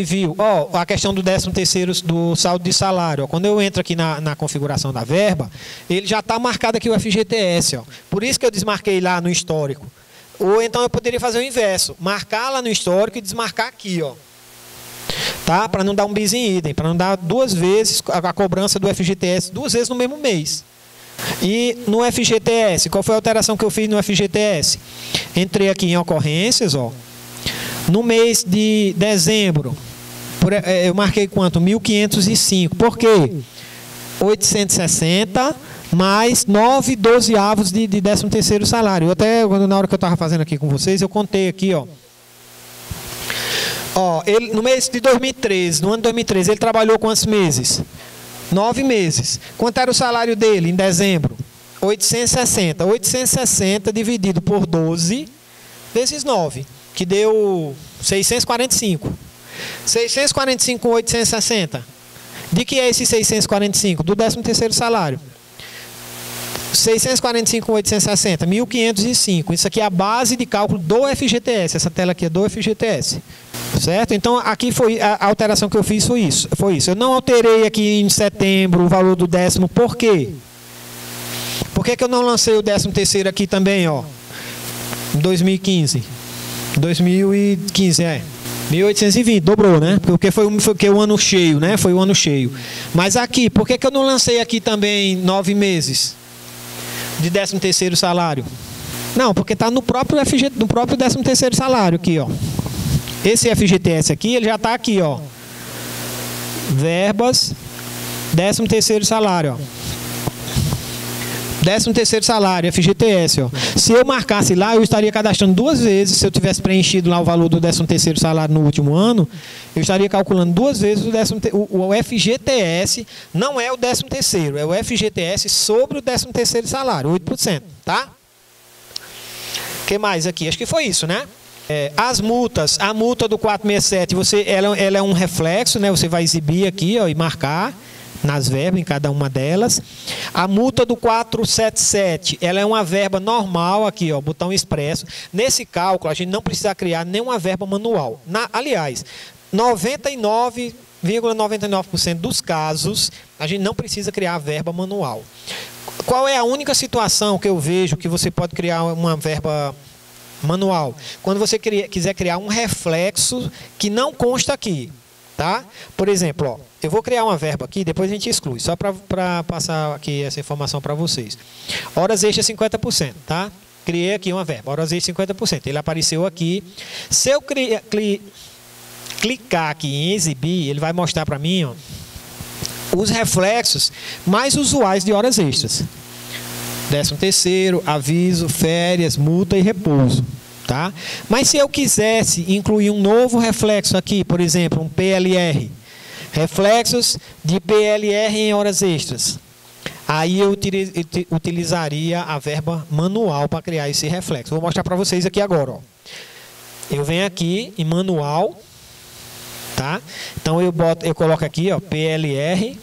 viu? Ó, a questão do 13º do saldo de salário. Ó, quando eu entro aqui na configuração da verba, ele já está marcado aqui o FGTS. Ó. Por isso que eu desmarquei lá no histórico. Ou então eu poderia fazer o inverso, marcar lá no histórico e desmarcar aqui, ó. Tá? Para não dar um bis em idem, para não dar 2 vezes a cobrança do FGTS, 2 vezes no mesmo mês. E no FGTS, qual foi a alteração que eu fiz no FGTS? Entrei aqui em ocorrências, ó. No mês de dezembro, eu marquei quanto? 1.505. Por quê? 860 mais 9/12 de 13º salário. Eu até, na hora que eu estava fazendo aqui com vocês, eu contei aqui, ó. Ele, no mês de 2013, no ano de 2013, ele trabalhou quantos meses? 9 meses. Quanto era o salário dele em dezembro? 860. 860 dividido por 12 vezes 9, que deu 645. 645 com 860. De que é esse 645? Do 13º salário. 645 com 860, 1.505. Isso aqui é a base de cálculo do FGTS. Essa tela aqui é do FGTS. Certo? Então, aqui foi a alteração que eu fiz, foi isso. Eu não alterei aqui em setembro o valor do 10º. Por quê? Por que eu não lancei o 13º aqui também, ó? Em 2015. 2015, 1.820, dobrou, né? Porque foi o ano cheio, né? Foi o ano cheio. Mas aqui, por que eu não lancei aqui também 9 meses de 13º salário? Não, porque está no próprio 13º salário aqui, ó. Esse FGTS aqui, ele já está aqui, ó. Verbas, 13º salário, ó. 13º salário, FGTS, ó. Se eu marcasse lá, eu estaria cadastrando 2 vezes. Se eu tivesse preenchido lá o valor do 13º salário no último ano, eu estaria calculando 2 vezes o FGTS. Não é o 13º, é o FGTS sobre o 13º salário, 8%, tá? O que mais aqui? Acho que foi isso, né? As multas, a multa do 467, ela é um reflexo, né? Você vai exibir aqui, ó, e marcar nas verbas, em cada uma delas. A multa do 477, ela é uma verba normal aqui, ó, botão expresso. Nesse cálculo, a gente não precisa criar nenhuma verba manual. Aliás, 99,99% dos casos, a gente não precisa criar a verba manual. Qual é a única situação que eu vejo que você pode criar uma verba manual? Quando você quiser criar um reflexo que não consta aqui. Tá? Por exemplo, ó, eu vou criar uma verba aqui, depois a gente exclui, só para passar aqui essa informação para vocês. Horas extras 50%, tá? Criei aqui uma verba, horas extras 50%. Ele apareceu aqui. Se eu clicar aqui em exibir, ele vai mostrar para mim, ó, os reflexos mais usuais de horas extras. 13º, aviso, férias, multa e repouso. Tá? Mas se eu quisesse incluir um novo reflexo aqui, por exemplo, um PLR, reflexos de PLR em horas extras, aí eu utilizaria a verba manual para criar esse reflexo. Vou mostrar para vocês aqui agora, ó. Eu venho aqui em manual, tá? Então eu coloco aqui, ó, PLR.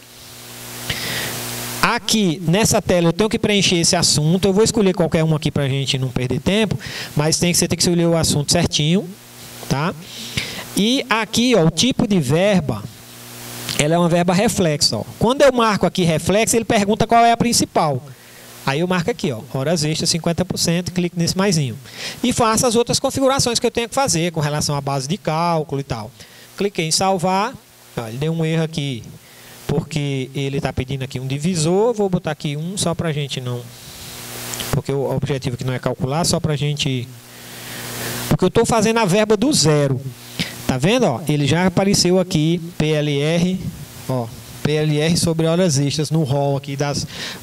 Aqui, nessa tela, eu tenho que preencher esse assunto. Eu vou escolher qualquer um aqui para a gente não perder tempo, mas você tem que escolher o assunto certinho, tá? E aqui, ó, o tipo de verba, ela é uma verba reflexo, ó. Quando eu marco aqui reflexo, ele pergunta qual é a principal. Aí eu marco aqui, ó, horas extras 50%, clico nesse maisinho. E faço as outras configurações que eu tenho que fazer com relação à base de cálculo e tal. Cliquei em salvar, ó, ele deu um erro aqui, porque ele está pedindo aqui um divisor. Vou botar aqui 1 só para a gente não... Porque o objetivo aqui não é calcular, só para a gente... Porque eu estou fazendo a verba do zero. Tá vendo? Ó, ele já apareceu aqui, PLR, ó, PLR sobre horas extras no rol aqui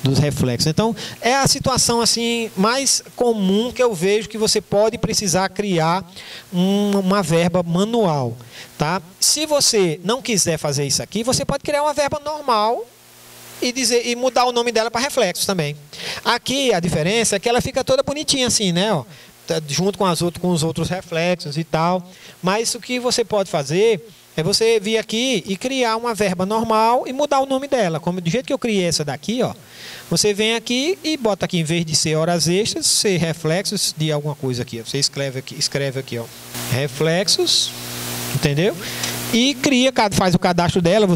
dos reflexos. Então, é a situação assim mais comum que eu vejo que você pode precisar criar uma verba manual. Tá? Se você não quiser fazer isso aqui, você pode criar uma verba normal e mudar o nome dela para reflexos também. Aqui a diferença é que ela fica toda bonitinha assim, né? Ó, junto com os outros reflexos e tal. Mas o que você pode fazer é você vir aqui e criar uma verba normal e mudar o nome dela. Como do jeito que eu criei essa daqui, ó, você vem aqui e bota aqui, em vez de ser horas extras, ser reflexos de alguma coisa aqui. Você escreve aqui, ó, reflexos. Entendeu? E faz o cadastro dela.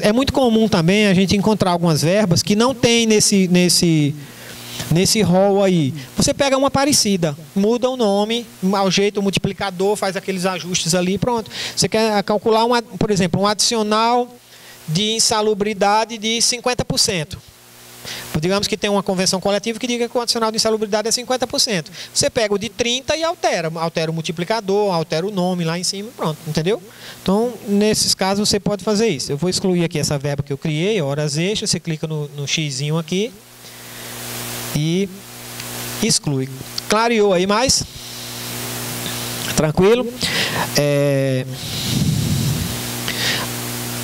É muito comum também a gente encontrar algumas verbas que não tem nesse rol aí. Você pega uma parecida, muda o nome, ajeita o multiplicador, faz aqueles ajustes ali e pronto. Você quer calcular, por exemplo, um adicional de insalubridade de 50%. Digamos que tem uma convenção coletiva que diga que o adicional de insalubridade é 50%. Você pega o de 30 e altera o multiplicador, altera o nome lá em cima, pronto, entendeu? Então, nesses casos, você pode fazer isso. Eu vou excluir aqui essa verba que eu criei, horas extras, você clica no xizinho aqui e exclui. Clareou aí mais? Tranquilo?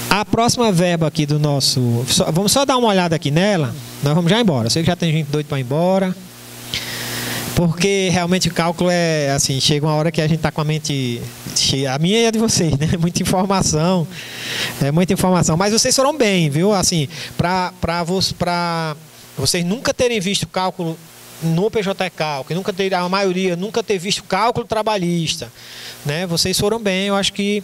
A próxima verba aqui do nosso... Vamos só dar uma olhada aqui nela. Nós vamos já embora. Eu sei que já tem gente doida para ir embora. Porque realmente o cálculo é assim, chega uma hora que a gente está com a mente cheia. A minha e a de vocês, né? Muita informação. É muita informação. Mas vocês foram bem, viu? Assim, para vocês nunca terem visto cálculo no PJ Cálculo, a maioria nunca ter visto cálculo trabalhista, né? Vocês foram bem, eu acho que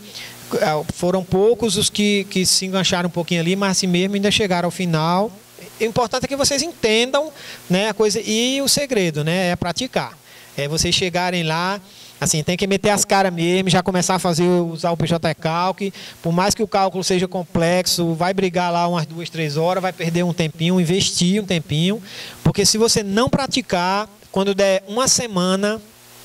foram poucos os que se engancharam um pouquinho ali, mas assim mesmo ainda chegaram ao final. O importante é que vocês entendam, né, a coisa, e o segredo, né, é praticar. É vocês chegarem lá, assim, tem que meter as caras mesmo, já começar a usar o PJ Cálculo, por mais que o cálculo seja complexo, vai brigar lá umas 2, 3 horas, vai perder um tempinho, investir um tempinho, porque se você não praticar, quando der uma semana,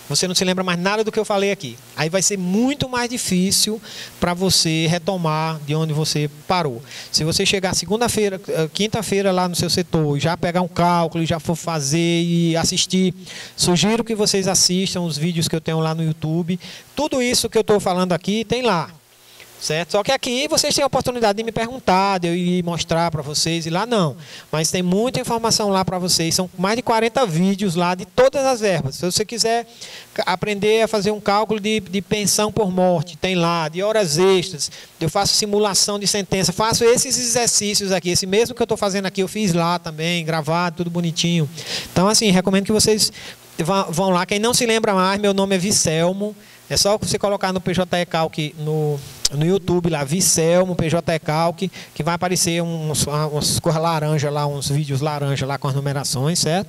você não se lembra mais nada do que eu falei aqui. Aí vai ser muito mais difícil para você retomar de onde você parou. Se você chegar segunda-feira, quinta-feira lá no seu setor, e já pegar um cálculo e já for fazer e assistir, sugiro que vocês assistam os vídeos que eu tenho lá no YouTube. Tudo isso que eu estou falando aqui tem lá. Certo? Só que aqui vocês têm a oportunidade de me perguntar, de eu ir mostrar para vocês, e lá não. Mas tem muita informação lá para vocês, são mais de 40 vídeos lá de todas as verbas. Se você quiser aprender a fazer um cálculo de pensão por morte, tem lá, de horas extras, eu faço simulação de sentença, faço esses exercícios aqui, esse mesmo que eu estou fazendo aqui, eu fiz lá também, gravado, tudo bonitinho. Então, assim, recomendo que vocês vão lá. Quem não se lembra mais, meu nome é Vicelmo. É só você colocar no PJ Cálculo no YouTube lá, Vicelmo, PJ Cálculo, que vai aparecer umas cores laranja lá, uns vídeos laranja lá com as numerações, certo?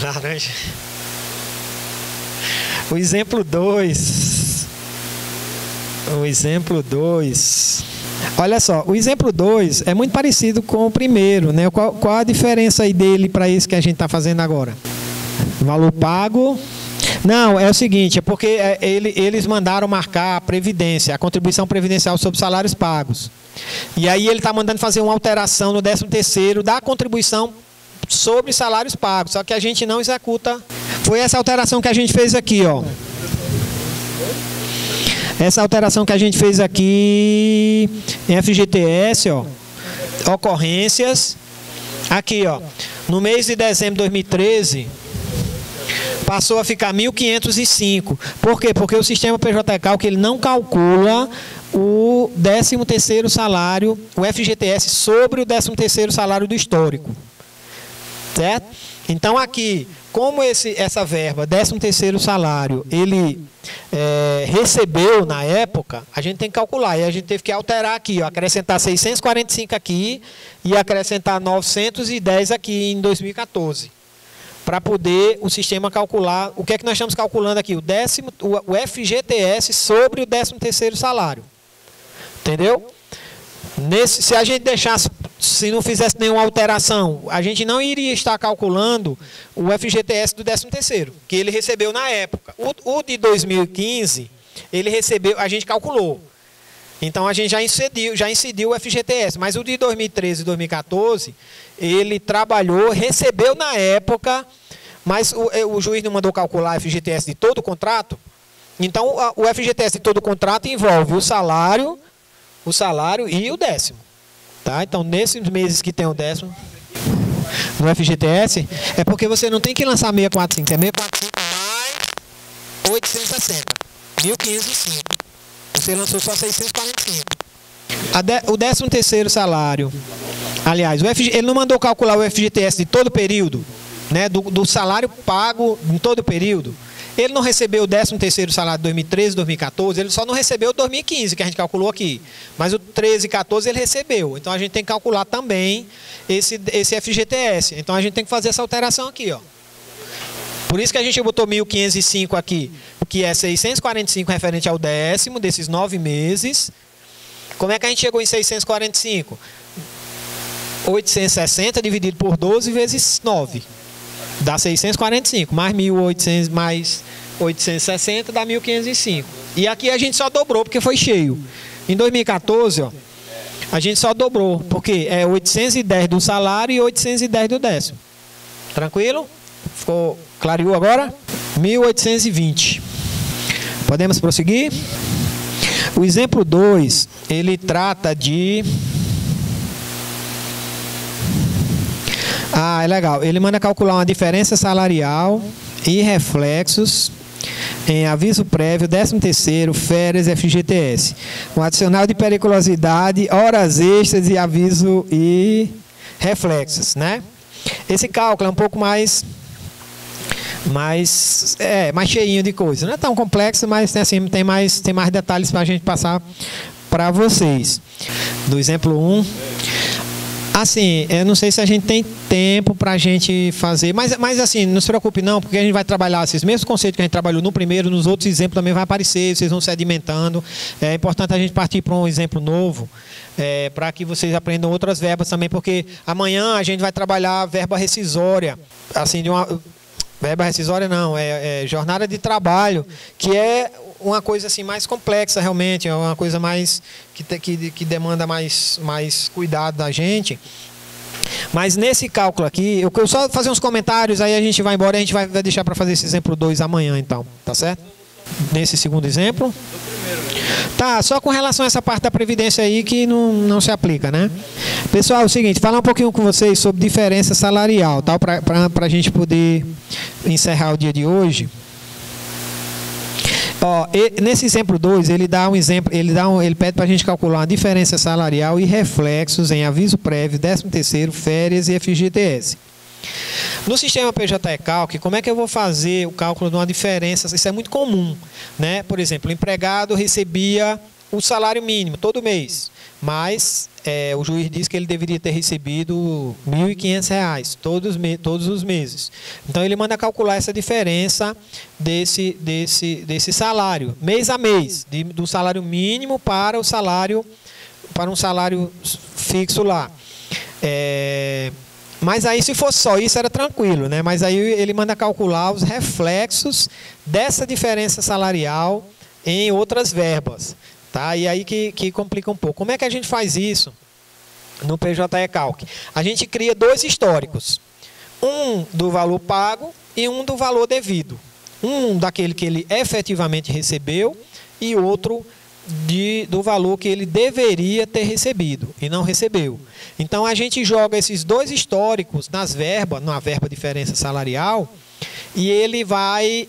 Laranja. O exemplo 2. Olha só, o exemplo 2 é muito parecido com o primeiro, né? Qual a diferença aí dele para esse que a gente está fazendo agora? Valor pago. Não, é o seguinte, é porque eles mandaram marcar a previdência, a contribuição previdencial sobre salários pagos. E aí ele está mandando fazer uma alteração no 13º da contribuição sobre salários pagos, só que a gente não executa. Foi essa alteração que a gente fez aqui, ó. Essa alteração que a gente fez aqui em FGTS, ó. Ocorrências. Aqui, ó. No mês de dezembro de 2013... passou a ficar 1.505. Por quê? Porque o sistema PJ Cálculo ele não calcula o 13º salário, o FGTS sobre o 13º salário do histórico. Certo? Então aqui, como essa verba, 13º salário, ele recebeu na época, a gente tem que calcular. E a gente teve que alterar aqui, ó, acrescentar 645 aqui e acrescentar 910 aqui em 2014. Para poder o sistema calcular, o que é que nós estamos calculando aqui? O FGTS sobre o 13º salário. Entendeu? Se a gente deixasse, se não fizesse nenhuma alteração, a gente não iria estar calculando o FGTS do 13º, que ele recebeu na época. O de 2015, ele recebeu, a gente calculou. Então a gente já incidiu o FGTS, mas o de 2013 e 2014, ele trabalhou, recebeu na época, mas o juiz não mandou calcular o FGTS de todo o contrato. Então o FGTS de todo o contrato envolve o salário e o 10º. Tá? Então nesses meses que tem o 10º no FGTS, é porque você não tem que lançar 645, é 645 mais 860, 1.505. Você lançou só 645. O 13º salário, aliás, ele não mandou calcular o FGTS de todo o período, né, do salário pago em todo o período. Ele não recebeu o 13º salário de 2013, 2014, ele só não recebeu o 2015, que a gente calculou aqui. Mas o 13 e 14 ele recebeu. Então a gente tem que calcular também esse FGTS. Então a gente tem que fazer essa alteração aqui, ó. Por isso que a gente botou 1.505 aqui, que é 645 referente ao 10º desses 9 meses. Como é que a gente chegou em 645? 860 dividido por 12 vezes 9. Dá 645. Mais 1.800 mais 860 dá 1.505. E aqui a gente só dobrou porque foi cheio. Em 2014, ó, a gente só dobrou, porque é 810 do salário e 810 do décimo. Tranquilo? Ficou clareou agora? 1.820. Podemos prosseguir? O exemplo 2, ele trata de... é legal. Ele manda calcular uma diferença salarial e reflexos em aviso prévio, 13º, férias, FGTS. Um adicional de periculosidade, horas extras e aviso e reflexos, né? Esse cálculo é um pouco mais cheinho de coisa. Não é tão complexo, mas assim, tem mais detalhes para a gente passar para vocês. Do exemplo 1. Assim, eu não sei se a gente tem tempo para a gente fazer, mas assim, não se preocupe não, porque a gente vai trabalhar esses mesmos conceitos que a gente trabalhou no primeiro, nos outros exemplos também vai aparecer, vocês vão sedimentando. É importante a gente partir para um exemplo novo, para que vocês aprendam outras verbas também, porque amanhã a gente vai trabalhar a verba rescisória, assim, verba rescisória não, jornada de trabalho, que é uma coisa assim mais complexa realmente, é uma coisa mais que demanda mais cuidado da gente. Mas nesse cálculo aqui, eu só fazer uns comentários, aí a gente vai embora e a gente vai deixar para fazer esse exemplo 2 amanhã então, tá certo? Nesse segundo exemplo. Tá, só com relação a essa parte da previdência aí que não se aplica, né? Pessoal, é o seguinte, falar um pouquinho com vocês sobre diferença salarial, tá? Para a gente poder encerrar o dia de hoje. Ó, nesse exemplo 2, ele dá um exemplo, ele pede para a gente calcular a diferença salarial e reflexos em aviso prévio, 13º, férias e FGTS. No sistema PJE-Calc, como é que eu vou fazer o cálculo de uma diferença? Isso é muito comum, né? Por exemplo, o empregado recebia o salário mínimo todo mês, mas o juiz disse que ele deveria ter recebido R$ 1.500 todos os meses. Então ele manda calcular essa diferença desse salário, mês a mês, do salário mínimo para um salário fixo lá. Mas aí, se fosse só isso, era tranquilo, né? Mas aí ele manda calcular os reflexos dessa diferença salarial em outras verbas, tá? E aí que complica um pouco. Como é que a gente faz isso no PJE-Calc? A gente cria dois históricos. Um do valor pago e um do valor devido. Um daquele que ele efetivamente recebeu e outro do valor que ele deveria ter recebido e não recebeu. Então a gente joga esses dois históricos na verba diferença salarial, e ele vai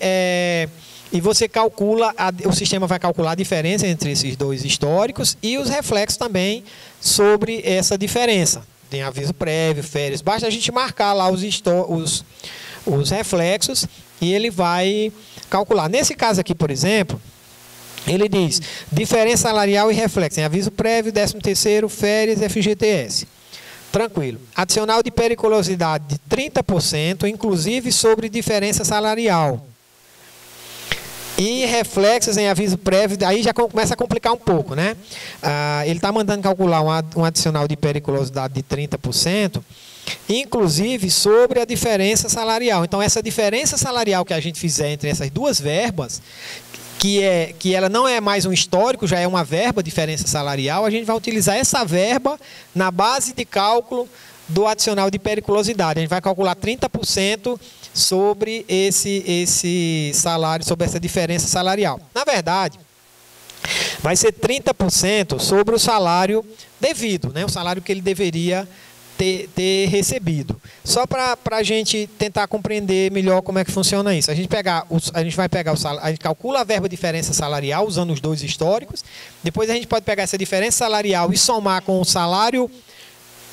e você calcula, o sistema vai calcular a diferença entre esses dois históricos e os reflexos também sobre essa diferença. Tem aviso prévio, férias, basta a gente marcar lá os reflexos e ele vai calcular. Nesse caso aqui, por exemplo, ele diz diferença salarial e reflexo em aviso prévio, 13º, férias, FGTS. Tranquilo. Adicional de periculosidade de 30%, inclusive sobre diferença salarial. E reflexos em aviso prévio, aí já começa a complicar um pouco, né? Ele está mandando calcular um adicional de periculosidade de 30%, inclusive sobre a diferença salarial. Então, essa diferença salarial que a gente fizer entre essas duas verbas, que ela não é mais um histórico, já é uma verba, diferença salarial, a gente vai utilizar essa verba na base de cálculo do adicional de periculosidade. A gente vai calcular 30% sobre esse salário, sobre essa diferença salarial. Na verdade, vai ser 30% sobre o salário devido, né? O salário que ele deveria ter recebido. Só para a gente tentar compreender melhor como é que funciona isso. A gente calcula a verba diferença salarial usando os dois históricos. Depois a gente pode pegar essa diferença salarial e somar com o salário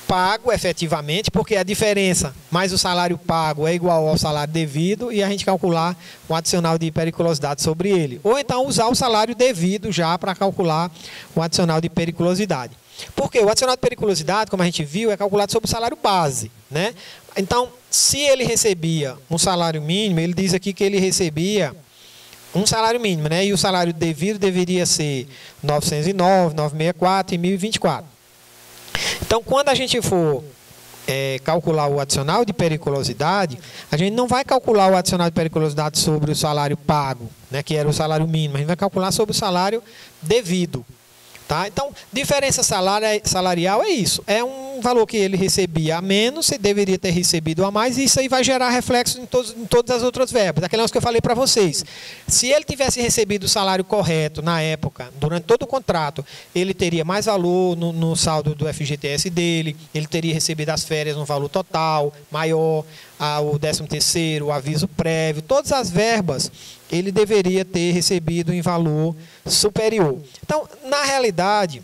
pago efetivamente, porque a diferença mais o salário pago é igual ao salário devido, e a gente calcular um adicional de periculosidade sobre ele. Ou então usar o salário devido já para calcular um adicional de periculosidade. Porque o adicional de periculosidade, como a gente viu, é calculado sobre o salário base, né? Então, se ele recebia um salário mínimo, ele diz aqui que ele recebia um salário mínimo, né? E o salário devido deveria ser 909, 964 e 1024. Então, quando a gente for calcular o adicional de periculosidade, a gente não vai calcular o adicional de periculosidade sobre o salário pago, né, que era o salário mínimo, a gente vai calcular sobre o salário devido. Tá? Então, diferença salarial é isso. É um valor que ele recebia a menos, você deveria ter recebido a mais, e isso aí vai gerar reflexo em todas as outras verbas. Aquelas que eu falei para vocês. Se ele tivesse recebido o salário correto na época, durante todo o contrato, ele teria mais valor no saldo do FGTS dele, ele teria recebido as férias no valor total, maior, o 13º, o aviso prévio, todas as verbas ele deveria ter recebido em valor superior. Então, na realidade,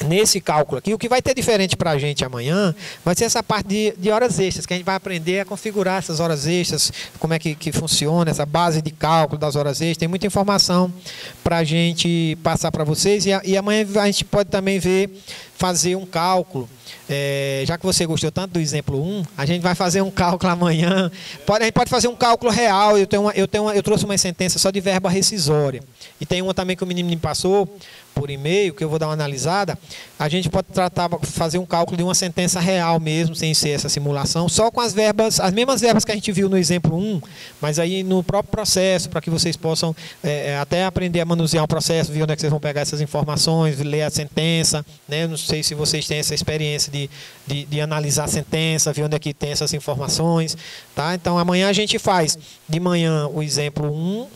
nesse cálculo aqui, o que vai ter diferente para a gente amanhã vai ser essa parte de horas extras, que a gente vai aprender a configurar essas horas extras, como é que funciona, essa base de cálculo das horas extras. Tem muita informação para a gente passar para vocês, e amanhã a gente pode também fazer um cálculo. Já que você gostou tanto do exemplo 1, a gente vai fazer um cálculo amanhã. A gente pode fazer um cálculo real. Eu trouxe uma sentença só de verba rescisória. E tem uma também que o menino me passou por e-mail, que eu vou dar uma analisada. A gente pode fazer um cálculo de uma sentença real mesmo, sem ser essa simulação, só com as mesmas verbas que a gente viu no exemplo 1, mas aí no próprio processo, para que vocês possam até aprender a manusear o processo, ver onde é que vocês vão pegar essas informações, ler a sentença, né? Não sei se vocês têm essa experiência de analisar a sentença, ver onde é que tem essas informações. Tá? Então, amanhã a gente faz de manhã o exemplo 1.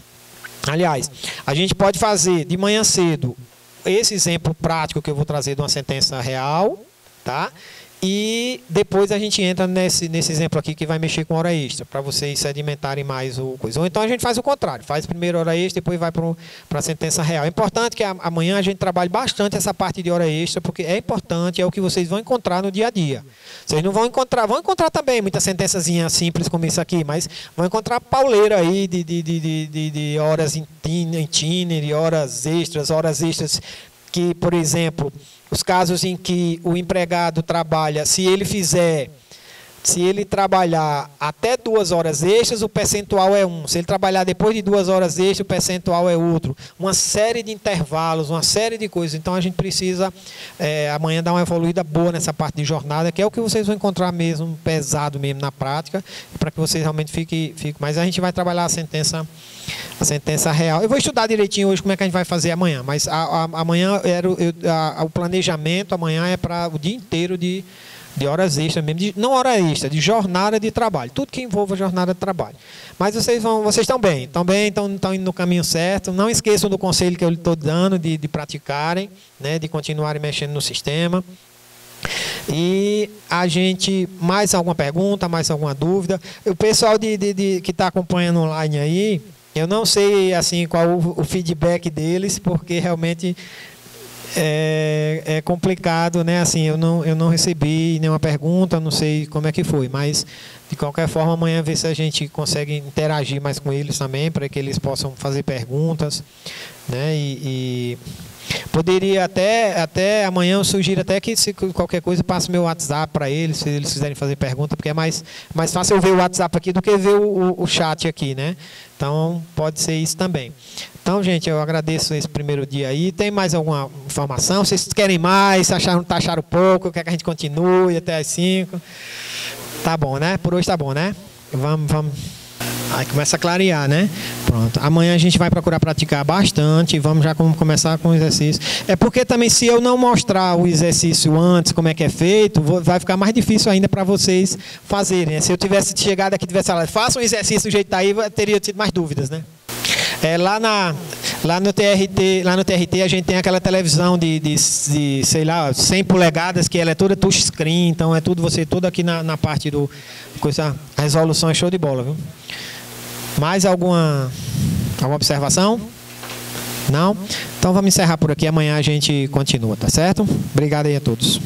Aliás, a gente pode fazer de manhã cedo esse exemplo prático que eu vou trazer de uma sentença real, tá? E depois a gente entra nesse exemplo aqui que vai mexer com hora extra, para vocês sedimentarem mais o coisa. Ou então a gente faz o contrário, faz primeiro hora extra, depois vai para a sentença real. É importante que amanhã a gente trabalhe bastante essa parte de hora extra, porque é importante, é o que vocês vão encontrar no dia a dia. Vocês não vão encontrar também muita sentençazinha simples como isso aqui, mas vão encontrar pauleira aí de horas em tiner, horas extras que, por exemplo, os casos em que o empregado trabalha, se ele trabalhar até 2 horas extras, o percentual é 1. Se ele trabalhar depois de 2 horas extras, o percentual é outro. Uma série de intervalos, uma série de coisas. Então, a gente precisa amanhã dar uma evoluída boa nessa parte de jornada, que é o que vocês vão encontrar mesmo, pesado mesmo na prática, para que vocês realmente fiquem. Mas a gente vai trabalhar a sentença real. Eu vou estudar direitinho hoje como é que a gente vai fazer amanhã, mas amanhã o planejamento amanhã é para o dia inteiro de horas extras mesmo, não hora extra, de jornada de trabalho, tudo que envolva jornada de trabalho. Mas vocês estão bem, estão indo no caminho certo. Não esqueçam do conselho que eu estou dando de praticarem, né, de continuarem mexendo no sistema. E a gente, mais alguma pergunta, mais alguma dúvida? O pessoal que está acompanhando online aí, eu não sei assim qual o feedback deles, porque realmente é complicado, né? Assim, eu não recebi nenhuma pergunta, não sei como é que foi, mas de qualquer forma amanhã ver se a gente consegue interagir mais com eles também, para que eles possam fazer perguntas, né? E poderia até amanhã, eu sugiro até que, se qualquer coisa, passe meu WhatsApp para eles, se eles quiserem fazer pergunta, porque é mais fácil eu ver o WhatsApp aqui do que ver o chat aqui, né? Então, pode ser isso também. Então, gente, eu agradeço esse primeiro dia aí. Tem mais alguma informação? Vocês querem mais? Acharam pouco? Quer que a gente continue até as 5? Tá bom, né? Por hoje tá bom, né? Vamos. Aí começa a clarear, né? Pronto. Amanhã a gente vai procurar praticar bastante. Vamos já começar com o exercício. É porque também, se eu não mostrar o exercício antes, como é que é feito, vai ficar mais difícil ainda para vocês fazerem, né? Se eu tivesse chegado aqui e tivesse falado, façam um exercício do jeito que tá aí, teria tido mais dúvidas, né? Lá no TRT a gente tem aquela televisão de sei lá, 100 polegadas, que ela é toda touchscreen, então é tudo aqui na parte do coisa, a resolução é show de bola, viu? Mais alguma observação? Não? Então vamos encerrar por aqui, amanhã a gente continua, tá certo? Obrigado aí a todos.